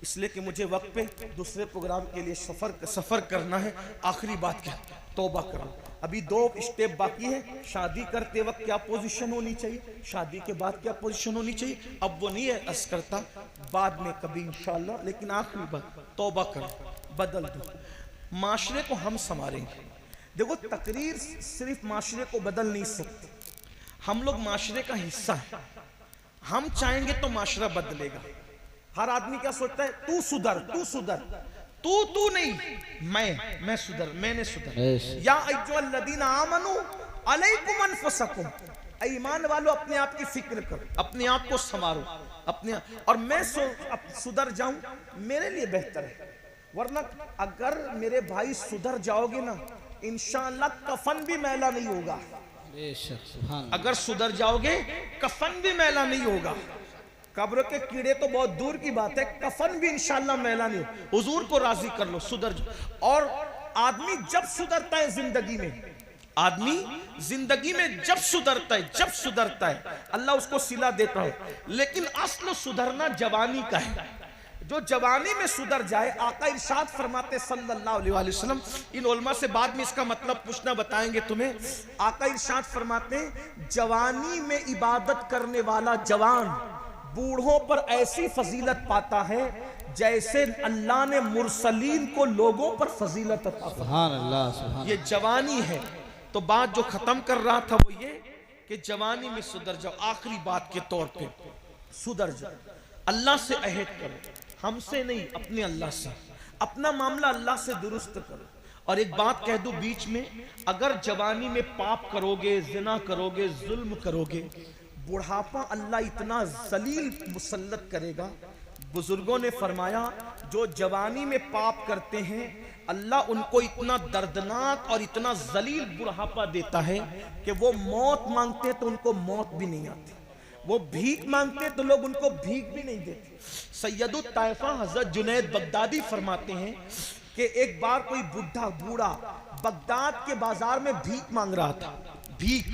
इसलिए कि मुझे वक्त पे दूसरे प्रोग्राम के लिए सफर करना है। आखिरी बात क्या, तौबा करो। अभी 2 स्टेप बाकी है। शादी करते वक्त क्या पोजीशन होनी चाहिए, शादी के बाद क्या पोजीशन होनी चाहिए, अब वो नहीं है अर्ज करता, बाद में कभी इंशाल्लाह। लेकिन आखिरी बात, तौबा करो, बदल दो, माशरे को हम संवारेंगे। देखो तकरीर सिर्फ माशरे को बदल नहीं सकती, हम लोग माशरे का हिस्सा है। हम चाहेंगे तो माशरा बदलेगा। हर आदमी क्या सोचता है, तू सुधर, तू सुधर, तू नहीं, मैं सुधर, मैंने सुधर। या अय्युहल्लज़ीना आमनू अलैकुम अनफुसकुम, ईमान वालों अपने आप की फिक्र करो, अपने आप को संवारो, अपने और मैं सुधर जाऊं मेरे लिए बेहतर है। वरना अगर मेरे भाई सुधर जाओगे ना, इंशाअल्लाह कफन भी मैला नहीं होगा। अगर सुधर जाओगे कफन भी मैला नहीं होगा। कब्र के कीड़े तो बहुत दूर की बात है, कफन भी इंशाअल्लाह मैला नहीं हो। हुजूर को राजी कर लो, सुधर जाओ। और आदमी जब सुधरता है जिंदगी में, आदमी जिंदगी में जब सुधरता है अल्लाह उसको सिला देता है। लेकिन असल सुधरना जवानी का है। जो जवानी में सुधर जाए, आका इरशाद फरमाते सल्लल्लाहु अलैहि वसल्लम, इन उलमा से बाद में इसका मतलब पूछना बताएंगे तुम्हें। आका इरशाद फरमाते जवानी में इबादत करने वाला जवान बूढ़ों पर ऐसी फजीलत पाता है जैसे अल्लाह ने मुरसलीन को लोगों पर फजीलत अता फरमाई। सुभान अल्लाह, सुभान। ये जवानी है। तो बात जो खत्म कर रहा था वो ये कि जवानी में सुधर जाओ। आखिरी बात के तौर पे सुधर जाओ, अल्लाह से अहद करो, हमसे नहीं, अपने अल्लाह से, अपना मामला अल्लाह से दुरुस्त करो। और एक बात कह दूं बीच में, अगर जवानी में पाप करोगे, जिना करोगे, जुल्म करोगे, बुढ़ापा अल्लाह इतना जलील मुसल्लत करेगा। बुजुर्गों ने फरमाया जो जवानी में पाप करते हैं अल्लाह उनको इतना दर्दनाक और इतना जलील बुढ़ापा देता है कि वो मौत मांगते तो उनको मौत भी नहीं आती, वो भीख मांगते तो लोग उनको भीख भी नहीं देते। सैयदुत ताइफा हजरत जुनैद बगदादी फरमाते हैं कि एक बार कोई बूढ़ा बगदाद के बाजार में भीख मांग रहा था, भीख।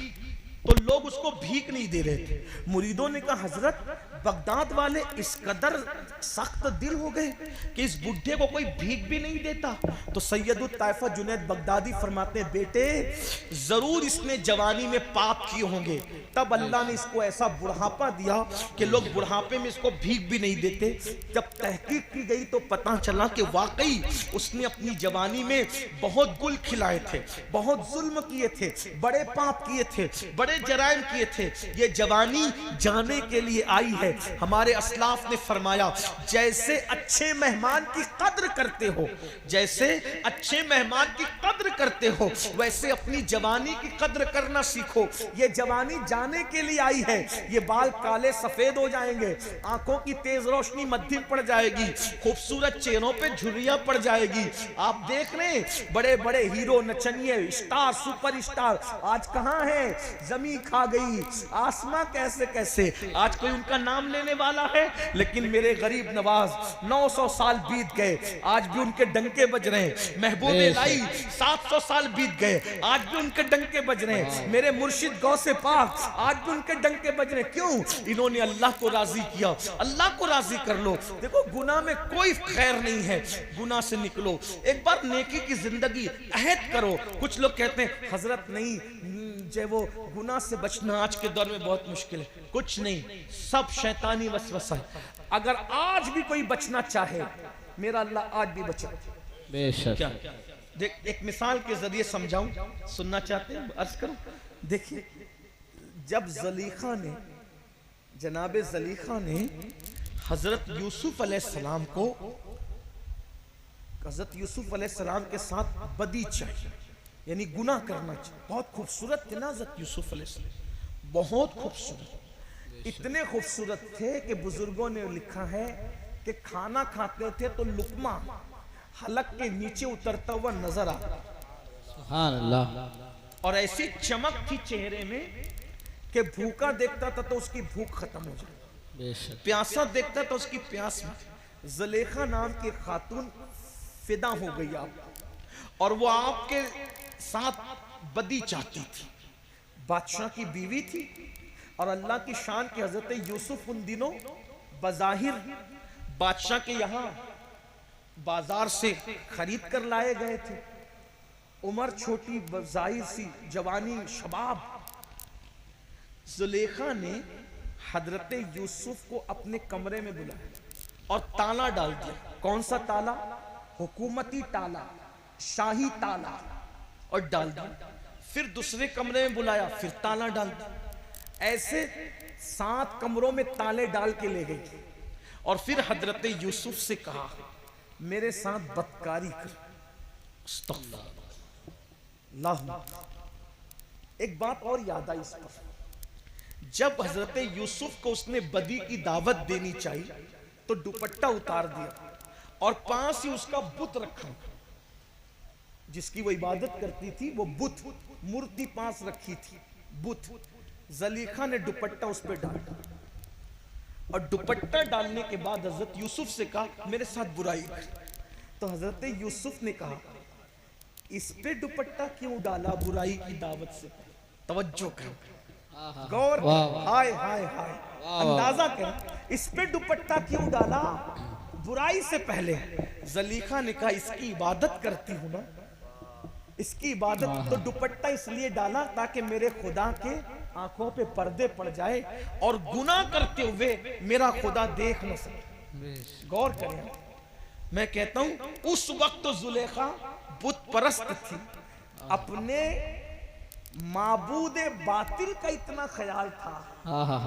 तो लोग उसको भीख नहीं दे रहे थे। मुरीदों ने कहा हजरत बगदाद वाले इस कदर सख्त दिल हो गए कि इस बुढ़े को कोई भीख भी नहीं देता। तो सैयदुल ताइफा जुनैद बगदादी फरमाते हैं बेटे जरूर इसने जवानी में पाप किए होंगे, तब अल्लाह ने इसको ऐसा बुढ़ापा दिया कि लोग बुढ़ापे में इसको भीख भी नहीं देते। जब तहकीक की गई तो पता चला कि वाकई उसने अपनी जवानी में बहुत गुल खिलाए थे, बहुत जुल्म किए थे, बड़े पाप किए थे, बड़े जराइम किए थे। ये जवानी जाने के लिए आई है। हमारे अस्लाफ ने फरमाया जैसे अच्छे मेहमान की कद्र करते हो, जैसे अच्छे मेहमान की कद्र करते हो, वैसे अपनी जवानी की कद्र करना सीखो। ये जवानी जाने के लिए आई है। ये बाल काले सफेद हो जाएंगे, आंखों की तेज रोशनी मध्यम पड़ जाएगी, खूबसूरत चेहरों पे झुर्रियां पड़ जाएगी। आप देख रहे हैं बड़े बड़े हीरो नचनिए स्टार सुपर स्टार आज कहां है? जमी खा गई, आसमां कैसे कैसे, आज कोई उनका नाम लेने वाला है? लेकिन मेरे गरीब नवाज 900 साल बीत गए, आज भी उनके डंके बज रहे हैं। महबूब लाई 700 साल बीत गए, आज भी उनके डंके बज रहे हैं। मेरे मुर्शिद गौसे पाक आज भी उनके डंके बज रहे हैं। क्यों? इन्होंने अल्लाह को राजी किया। अल्लाह को राजी कर लो। देखो गुनाह में कोई खैर नहीं है, गुनाह से निकलो, एक बार नेकी की जिंदगी अहद करो। कुछ लोग कहते हैं हजरत नहीं जो वो गुनाह से बचना आज के दौर में बहुत मुश्किल है। कुछ नहीं, सब शैतानी वसवसा है। अगर आज भी कोई बचना चाहे मेरा अल्लाह आज भी बचा। बेशक। क्या देख एक मिसाल के जरिए समझाऊं, सुनना चाहते हैं? अर्ज करूं। देखिए जब जलीखा ने जनाबे जलीखा ने हजरत यूसुफ अलैहिस्सलाम को हजरत यूसुफ अलैहिस्सलाम के साथ बदी चाहिए यानी गुनाह करना चाहिए। बहुत खूबसूरत थे ना हजरत यूसुफ अलैहिस्सलाम, बहुत खूबसूरत, इतने खूबसूरत थे कि बुजुर्गों ने लिखा है कि खाना खाते थे तो लुकमा हलक के नीचे उतरता हुआ नजर आता, सुभान अल्लाह। और ऐसी चमक थी चेहरे में कि भूखा देखता था तो उसकी भूख खत्म हो जाती, बेशक। प्यासा देखता था उसकी प्यास में। जलेखा नाम की खातून फिदा हो गई आप, और वो आपके साथ बदी चाहती थी। बादशाह की बीवी थी और अल्लाह की शान के हजरत यूसुफ उन दिनों बज़ाहिर बादशाह के यहाँ बाजार से खरीद कर लाए गए थे। उम्र छोटी, जाहिर सी जवानी, शबाब। जुलेखा ने हजरत यूसुफ को अपने कमरे में बुलाया और ताला डाल दिया। कौन सा ताला? हुकूमती ताला, शाही ताला, और डाल दिया। फिर दूसरे कमरे में बुलाया, फिर ताला डाल दिया। ऐसे 7 कमरों में ताले डाल के ले गई और फिर हजरत यूसुफ से कहा मेरे साथ बदकारी कर। एक बात और याद आई इस पर, जब हजरत यूसुफ को उसने बदी की दावत देनी चाहिए तो दुपट्टा उतार दिया और पास ही उसका बुत रखा, जिसकी वो इबादत करती थी, वो बुत मूर्ति पास रखी थी, बुत। जलीखा ने दुपट्टा उस पर डाला और दुपट्टा डालने के बाद हजरत यूसुफ से कहा मेरे साथ बुराई कर। तो हजरत यूसुफ ने कहा इस पे दुपट्टा क्यों डाला बुराई की दावत से? तवज्जो कर, गौर, हाय हाय हाय, अंदाजा कर, इस पे दुपट्टा क्यों डाला बुराई से पहले? जलीखा ने कहा इसकी इबादत करती हूं ना, इसकी इबादत, तो दुपट्टा इसलिए डाला ताकि मेरे खुदा के आंखों पे पर्दे पड़ जाए और गुनाह करते हुए मेरा खुदा देख न सके। गौर करें, मैं कहता हूं उस वक्त तो जुलेखा बुत परस्त थी, अपने माबूदे बातिल का इतना ख्याल था।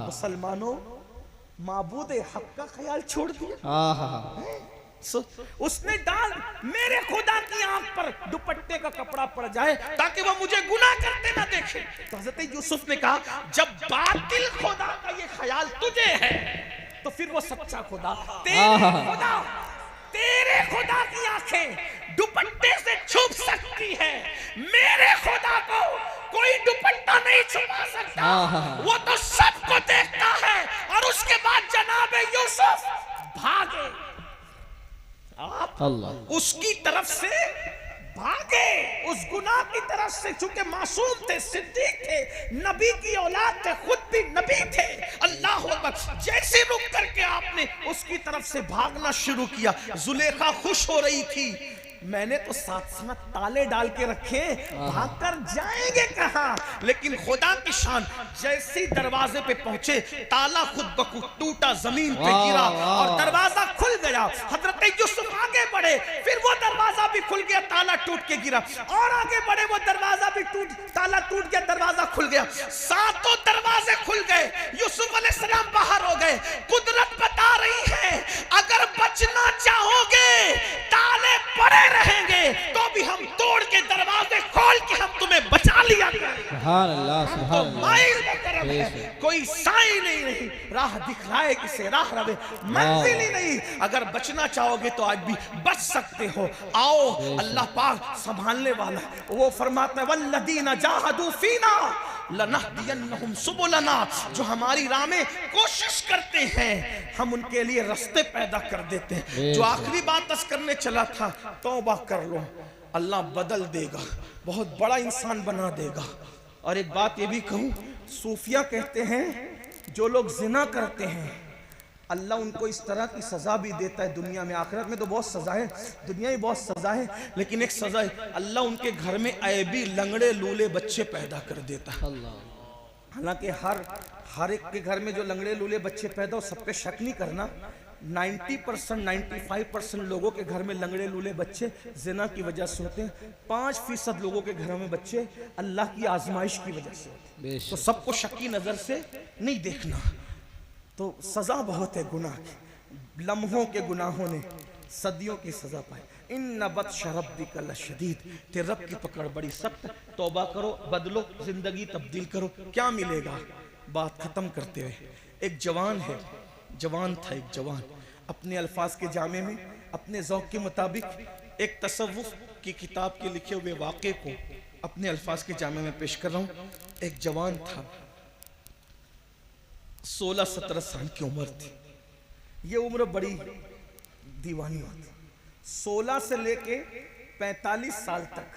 मुसलमानों, माबूदे हक का ख्याल छोड़ दिया। उसने डाल मेरे खुदा की आंख पर दुपट्टे का कपड़ा पड़ जाए ताकि वो मुझे गुनाह करते ना देखे। तो हजरत यूसुफ ने कहा जब बातिल खुदा का ये ख्याल तुझे है तो फिर वो सच्चा खुदा, तेरे खुदा की आंखें दुपट्टे से छुप सकती है, मेरे खुदा को कोई दुपट्टा नहीं छुपा सकता। वो तो सबको देखता है। और उसके बाद जनाब यूसुफ भागे, आप उसकी तरफ से भागे। के उस गुनाह की तरफ से, चूंकि मासूम थे, सिद्दीक थे, नबी की औलाद थे, खुद भी नबी थे, अल्लाह अकबर, जैसे रुक करके आपने उसकी तरफ से भागना शुरू किया, जुलेखा खुश हो रही थी। मैंने तो साथ साथ ताले डाल के रखे, भागकर जाएंगे कहां? लेकिन खुदा की शान, जैसे ही दरवाजे पे पहुंचे ताला खुद ब खुद टूटा, जमीन पे गिरा और दरवाजा खुल गया। हजरत यूसुफ आगे बढ़े, फिर वो दरवाजा भी खुल गया, ताला टूट के गिरा, और आगे बढ़े, वो दरवाजा भी ताला टूट गया, दरवाजा खुल गया, सातों दरवाजे खुल गए। यूसुफ अलैहिस्सलाम बाहर हो गए। कुदरत बता रही है, अगर बचना चाहोगे ताले पड़े रहेंगे तो भी हम तोड़ के दरवाजे खोल के हम तुम्हें बचा लिया करेंगे। सुभान अल्लाह, सुभान अल्लाह। कोई साई नहीं, राह दिखलाए किसे राह रवे, मंजिल ही नहीं। अगर बचना चाहोगे तो आज भी बच सकते हो। आओ, अल्लाह पाक संभालने वाला है। वो फरमाता है वल्लदीना जाहदू फीना लनहदियन्नहुम सुबुलना, जो हमारी राह में कोशिश करते हैं हम उनके लिए रास्ते पैदा कर देते हैं। जो आखिरी बात बस करने चला था, तौबा कर लो, अल्लाह बदल देगा, बहुत बड़ा इंसान बना देगा। और एक बात ये भी कहूं, सूफिया कहते हैं जो लोग जिना करते हैं अल्लाह उनको इस तरह की सजा भी देता है दुनिया में। आखिरत में तो बहुत सजा है, दुनिया में बहुत सजा है, लेकिन एक सजा है, अल्लाह उनके घर में ऐबी लंगड़े लूले बच्चे पैदा कर देता है। हालांकि हर एक के घर में जो लंगड़े लूले बच्चे पैदा हो, सब पे शक नहीं करना, 90% 95% लोगों के घर में लंगड़े लूले बच्चे जिना की वजह से होते हैं। 5% लोगों के घरों में बच्चे अल्लाह की आजमाइश की वजह से होते हैं। तो सबको शक की नजर से नहीं देखना। तो सजा बहुत है गुनाह की, लम्हों के गुनाहों ने सदियों की सजा पाई। इन नबत शरब्बिका लशदीद, तेरे रब की पकड़ बड़ी सख्त। तौबा करो, बदलो, जिंदगी तब्दील करो, क्या मिलेगा? बात खत्म करते हुए, एक जवान है, जवान था एक जवान, अपने अल्फाज के जामे में अपने ज़ौक़ के मुताबिक एक तसव्वुफ़ की किताब के लिखे हुए वाक़े को अपने अल्फाज के जामे में पेश कर रहा हूँ। एक जवान था, 16-17 साल की उम्र थी। ये उम्र बड़ी दीवानी होती, 16 से लेके 45 साल तक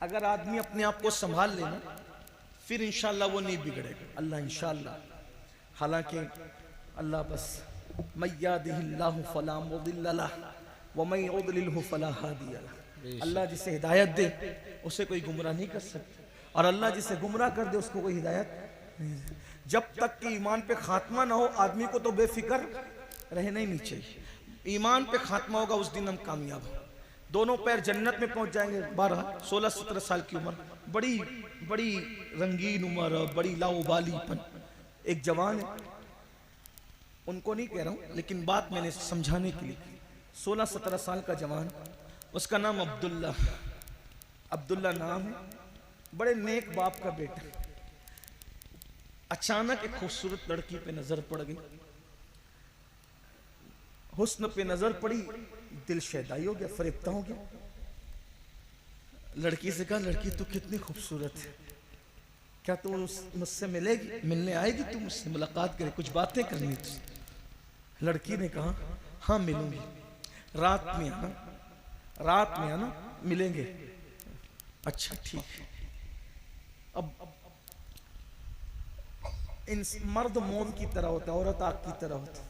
अगर आदमी अपने आप को संभाल लेना, फिर इंशाअल्लाह वो नहीं बिगड़ेगा, अल्लाह इंशाअल्लाह। हालांकि अल्लाह बस मय्यादिहिल्लाहु फला मुदिल्ल लहु व मय युद्लिलहु फला हादिय लहु, अल्लाह जिसे हिदायत दे उसे कोई गुमराह नहीं कर सकता, और अल्लाह जिसे गुमराह कर दे उसको कोई हिदायत नहीं दे। जब तक कि ईमान पे खात्मा ना हो, आदमी को तो बेफिक्र रहना ही नहीं चाहिए। ईमान पे खात्मा होगा, उस दिन हम कामयाब हो, दोनों पैर जन्नत में पहुंच जाएंगे। 16-17 साल की उम्र, बड़ी बड़ी रंगीन उम्र, बड़ी लाउबालीपन। एक जवान है, उनको नहीं कह रहा हूं, लेकिन बात मैंने समझाने के लिए, 16-17 साल का जवान, उसका नाम अब्दुल्ला नाम है, बड़े नेक बाप का बेटा। अचानक एक खूबसूरत लड़की पे नजर पड़ गई, हुस्न पे नजर पड़ी, दिल शैदाई हो गया, फरेबता हो गया। लड़की से कहा, लड़की तू कितनी खूबसूरत है, क्या तू मुझसे मिलेगी, मिलने आएगी, तू मुझसे मुलाकात करे, कुछ बातें करनी तुझसे। लड़की ने कहा, हाँ मिलूंगी, रात में आना, मिलेंगे। अच्छा ठीक है। अब इन मर्द मोम की तरह होता है, औरत आग की तरह होता है,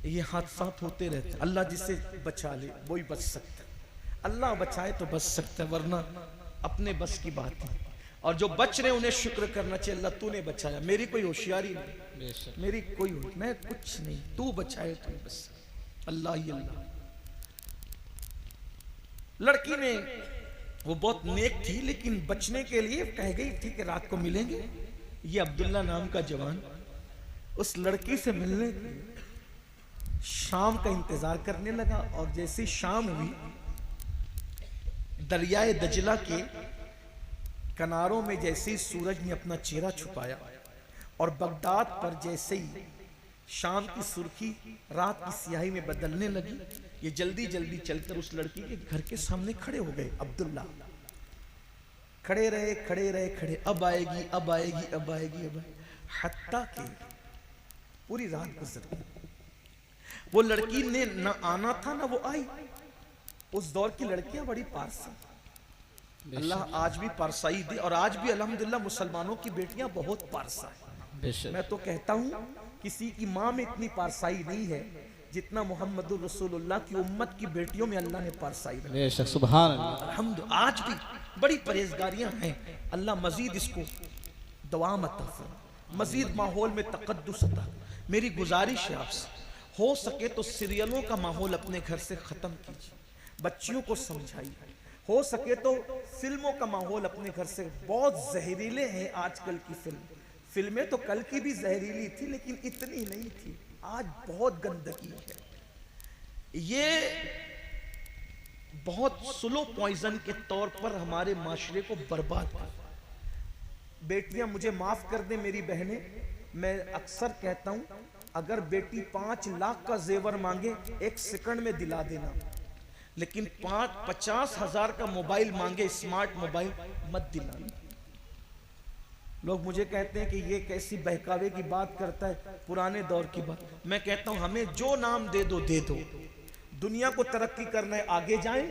ये हादसात होते रहते हैं। अल्लाह जिसे बचा ले वही बच सकता है, अल्लाह बचाए तो बच सकता है, वरना अपने बस की बात है। और जो बच रहे उन्हें शुक्र करना चाहिए, अल्लाह तूने बचाया, मेरी कोई होशियारी नहीं, मेरी कोई मैं कुछ नहीं, तू बचाए तो बस, अल्लाह ही अल्लाह। लड़की ने, वो बहुत नेक थी, लेकिन बचने के लिए कह गई थी कि रात को मिलेंगे। ये अब्दुल्ला नाम का जवान उस लड़की से मिलने शाम का इंतजार करने लगा, और जैसे शाम हुई, दरियाए दजला के किनारों में जैसे ही सूरज ने अपना चेहरा छुपाया, और बगदाद पर जैसे ही शाम की सुर्खी रात की स्याही में बदलने लगी, ये जल्दी जल्दी चलकर उस लड़की के घर के सामने खड़े हो गए। अब्दुल्ला खड़े रहे, अब आएगी, हत्ता के पूरी रात गुजर गई। वो लड़की ने ना आना था ना वो आई। उस दौर की लड़कियां बड़ी पास हैं, अल्लाह आज भी पारसाई दे, और आज भी अल्हम्दुलिल्लाह मुसलमानों की बेटियां बहुत पारसा है। बेशक मैं तो कहता हूँ किसी की माँ में इतनी पारसाई नहीं है जितना मोहम्मद रसूलुल्लाह की उम्मत की बेटियों में अल्लाह ने पारसाई रखी। बेशक सुभान अल्लाह। अल्हम्दुलिल्लाह आज भी बड़ी परहेजगारियां हैं। अल्लाह मजीद इसको दवाम अता फरमाए, मजीद माहौल में तकद्दुस अता। मेरी गुजारिश है आपसे, हो सके तो सीरियलों का माहौल अपने घर से ख़त्म कीजिए, बच्चियों को समझाइए। हो सके तो फिल्मों का माहौल अपने घर से, बहुत जहरीले हैं आजकल की फिल्में तो कल की भी जहरीली थी लेकिन इतनी नहीं थी, आज बहुत गंदगी है। ये बहुत स्लो पॉइजन के तौर पर हमारे माशरे को बर्बाद कर। बेटियां मुझे माफ कर दें मेरी बहनें, मैं अक्सर कहता हूं अगर बेटी 5 लाख का जेवर मांगे 1 सेकंड में दिला देना, लेकिन 50,000 का मोबाइल मांगे, स्मार्ट मोबाइल मत दिलाना। लोग मुझे कहते हैं कि ये कैसी बहकावे की बात करता है, पुराने दौर की बात। मैं कहता हूं हमें जो नाम दे दो दे दो। दुनिया को तरक्की करना है आगे जाएं,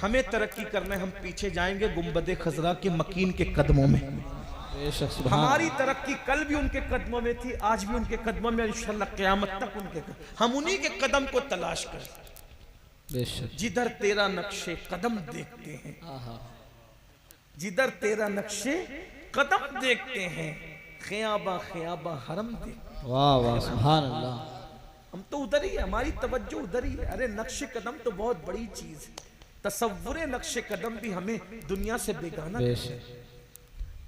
हमें तरक्की करना है हम पीछे जाएंगे गुंबदे खजरा के मकीन के कदमों में। बेशक सुभान। हमारी तरक्की कल भी उनके कदमों में थी, आज भी उनके कदमों में, इंशाअल्लाह क़यामत तक उनके हम उन्हीं के कदम को तलाश करें। बेशक जिधर तेरा नक्शे कदम देखते हैं, जिधर तेरा नक्शे कदम देखते हैं, ख़याबा ख़याबा हरम देखते। वाह वाह सुभान अल्लाह। हम तो उधर ही है, हमारी तवज्जो उधर ही है। अरे नक्शे कदम तो बहुत बड़ी चीज है, तसव्वुरे नक्शे कदम भी हमें दुनिया से बेगाना। बेशक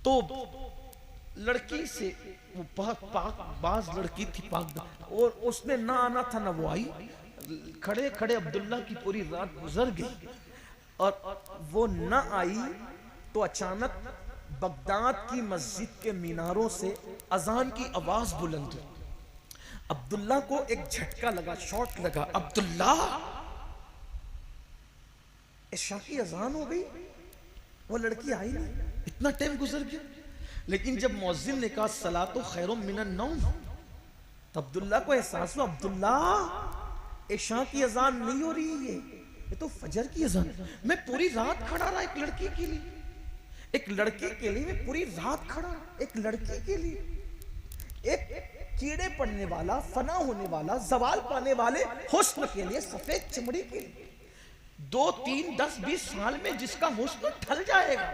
तो लड़की से वो बाज लड़की थी पाक, और उसने ना आना था ना वो आई। खड़े खड़े अब्दुल्ला की पूरी रात गुजर गई और वो ना आई तो अचानक बगदाद की मस्जिद के मीनारों से अजान की आवाज बुलंद हुई। अब्दुल्ला को एक झटका लगा, शॉट लगा। अब्दुल्ला, इशा की अजान हो गई, वो लड़की आई नहीं, इतना टाइम गुजर गया। लेकिन जब मुअज्जिन ने कहा सलातो खैरुम मिनन नौम, तो अब्दुल्ला को एहसास हुआ अब्दुल्ला इशा की अजान नहीं हो रही है, ये तो फजर की अजान। मैं पूरी रात खड़ा रहा एक लड़की के लिए, एक लड़के के लिए मैं पूरी रात खड़ा, एक लड़की के लिए, एक कीड़े पड़ने वाला, फना होने वाला, जवाल पाने वाले हुस्न के लिए, सफेद चमड़ी के लिए। 2, 3, 10, 20 साल में जिसका हुस्न ढल जाएगा,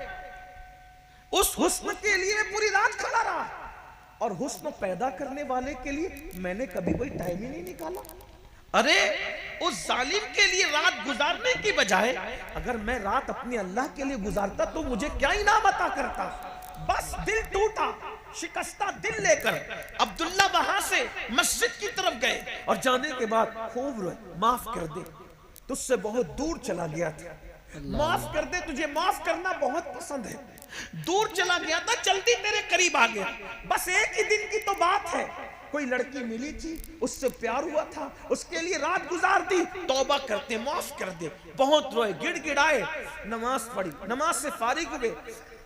उस हुस्न के लिए मैं पूरी रात खड़ा रहा। और हुस्न पैदा करने वाले के लिए मैंने कभी कोई टाइम ही नहीं निकाला। अरे उस जालिम के लिए रात गुजारने की बजाय अगर मैं रात अपने अल्लाह के लिए गुजारता तो मुझे क्या इनाम अता करता। बस दिल टूटा, शिकस्ता दिल लेकर अब्दुल्ला वहां से मस्जिद की तरफ गए और जाने के बाद खूब रोए, माफ कर दे, तुझसे बहुत दूर चला गया था, माफ कर दे, तुझे माफ करना बहुत पसंद है, दूर चला गया था, जल्दी तेरे करीब आ गया। बस एक ही दिन की तो बात है, कोई लड़की मिली थी, उससे प्यार हुआ था, उसके लिए रात गुजार दी, तौबा करते, माफ कर दे। बहुत रोए, गिड़गिड़ाए, नमाज पढ़ी, नमाज से फारिग हुए।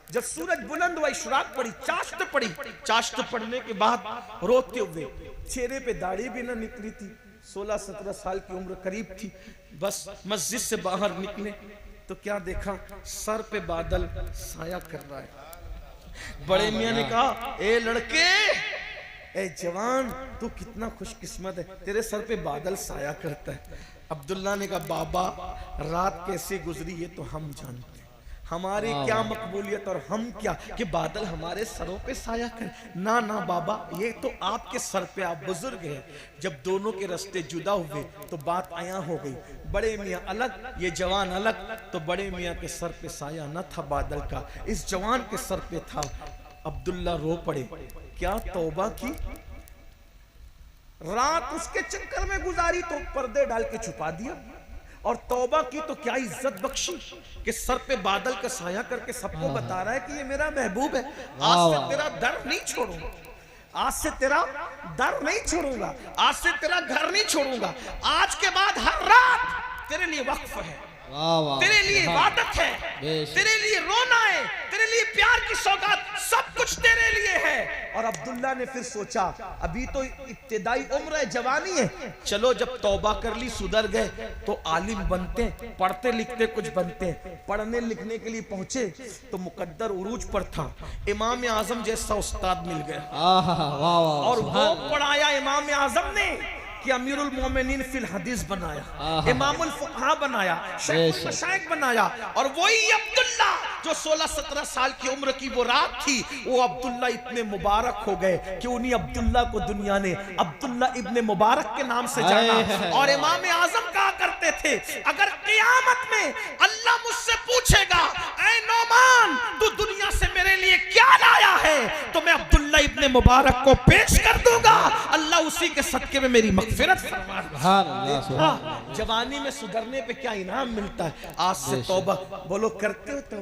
जब सूरज बुलंद हुआ, इशराक पड़ी, चाश्त पड़ी, चाश्त पढ़ने के बाद रोते हुए, चेहरे पे दाढ़ी भी ना निकली थी, 16-17 साल की उम्र करीब थी। बस मस्जिद से बाहर निकले तो क्या देखा, सर पे बादल साया कर रहा है। बड़े मियां ने कहा, ए लड़के, ए जवान, तू कितना खुशकिस्मत है, तेरे सर पे बादल साया करता है। अब्दुल्ला ने कहा, बाबा रात कैसे गुजरी ये तो हम जानते हैं, हमारी क्या मकबूलियत और हम क्या कि बादल हमारे सरों पे साया कर। ना ना बाबा, ये तो आपके सर पे, आप बुजुर्ग हैं। जब दोनों के रास्ते जुदा हुए तो बात आया हो गई, बड़े मियाँ अलग, ये जवान अलग। तो बड़े मियाँ के सर पे साया न था बादल का, इस जवान के सर पे था। अब्दुल्ला रो पड़े, क्या तौबा की, रात उसके चक्कर में गुजारी तो पर्दे डाल के छुपा दिया, और तौबा की तो क्या इज्जत बख्शी कि सर पे बादल का साया करके सबको बता रहा है कि ये मेरा महबूब है। आज से तेरा दर नहीं छोड़ूंगा, आज से तेरा दर नहीं छोड़ूंगा, आज से तेरा घर नहीं छोड़ूंगा, आज के बाद हर रात तेरे लिए वक्फ है। वाह वाह तेरे लिए सुभान। इबादत है, बेशक। तेरे लिए रोना है, तेरे लिए प्यार की सौगात, सब कुछ तेरे लिए है। और अब्दुल्ला ने फिर सोचा अभी तो इब्तिदाई उम्र है, जवानी है, चलो जब तौबा कर ली, सुधर गए तो आलिम बनते, पढ़ते लिखते कुछ बनते। पढ़ने लिखने के लिए पहुंचे तो मुकद्दर उरूज पर था, इमाम आजम जैसा उस्ताद मिल गया आहा वाह वाह और सुभान वो पढ़ाया इमाम आजम ने कि अमीरुल मोमिनीन फिल हदीस बनाया, आहा। इमामुल फुक़हा बनाया, शेखुल मशाइख बनाया। और वही अब्दुल्ला जो 16-17 साल की उम्र की वो रात थी, वो अब्दुल्ला इतने मुबारक हो गए कि उन्हीं अब्दुल्ला को दुनिया ने अब्दुल्ला इब्ने मुबारक के नाम से जाना। और इमाम आजम कहा करते थे अगर क़यामत में अल्लाह मुझसे पूछेगा ऐ नौमान तू दुनिया से मेरे लिए क्या लाया है, तो मैं अब्दुल्ला इब्ने मुबारक को पेश कर दूंगा, अल्लाह उसी के सदके में मेरी मग़फ़िरत फरमा। सुभान अल्लाह सुभान। हाँ, जवानी में सुधरने पे क्या इनाम मिलता है। आज से तौबा बोलो, करते हो तो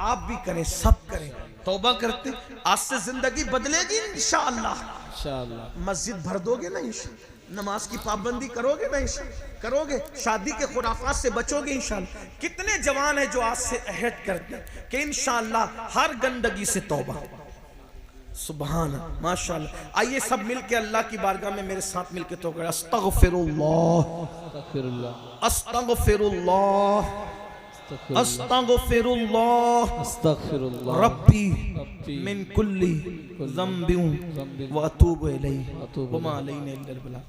आप भी करें, सब करें, तौबा करते, आज से जिंदगी बदलेगी इंशाअल्लाह। इंशाअल्लाह मस्जिद भर दोगे ना इंशाअल्लाह, नमाज की पाबंदी करोगे ना इंशाअल्लाह, करोगे, शादी के खुराफात से बचोगे इंशाअल्लाह। कितने जवान हैं जो आज से अहद करते हैं कि इंशाअल्लाह हर गंदगी से तौबा। सुभान माशाअल्लाह। आइए सब मिलके अल्लाह की बारगाह में मेरे साथ मिलके तो करें अस्तगफिरुल्लाह अस्तगफिरुल्लाह अस्तगफिरुल्लाह अस्तगफिरुल्लाह अस्तगफिरुल्लाह अस्तगफिरुल्लाह रब्बी रब्बी मिन कुल्ली ज़म्बिन व अतूबु इलैहि व मा अलैना इल्लल बलाग।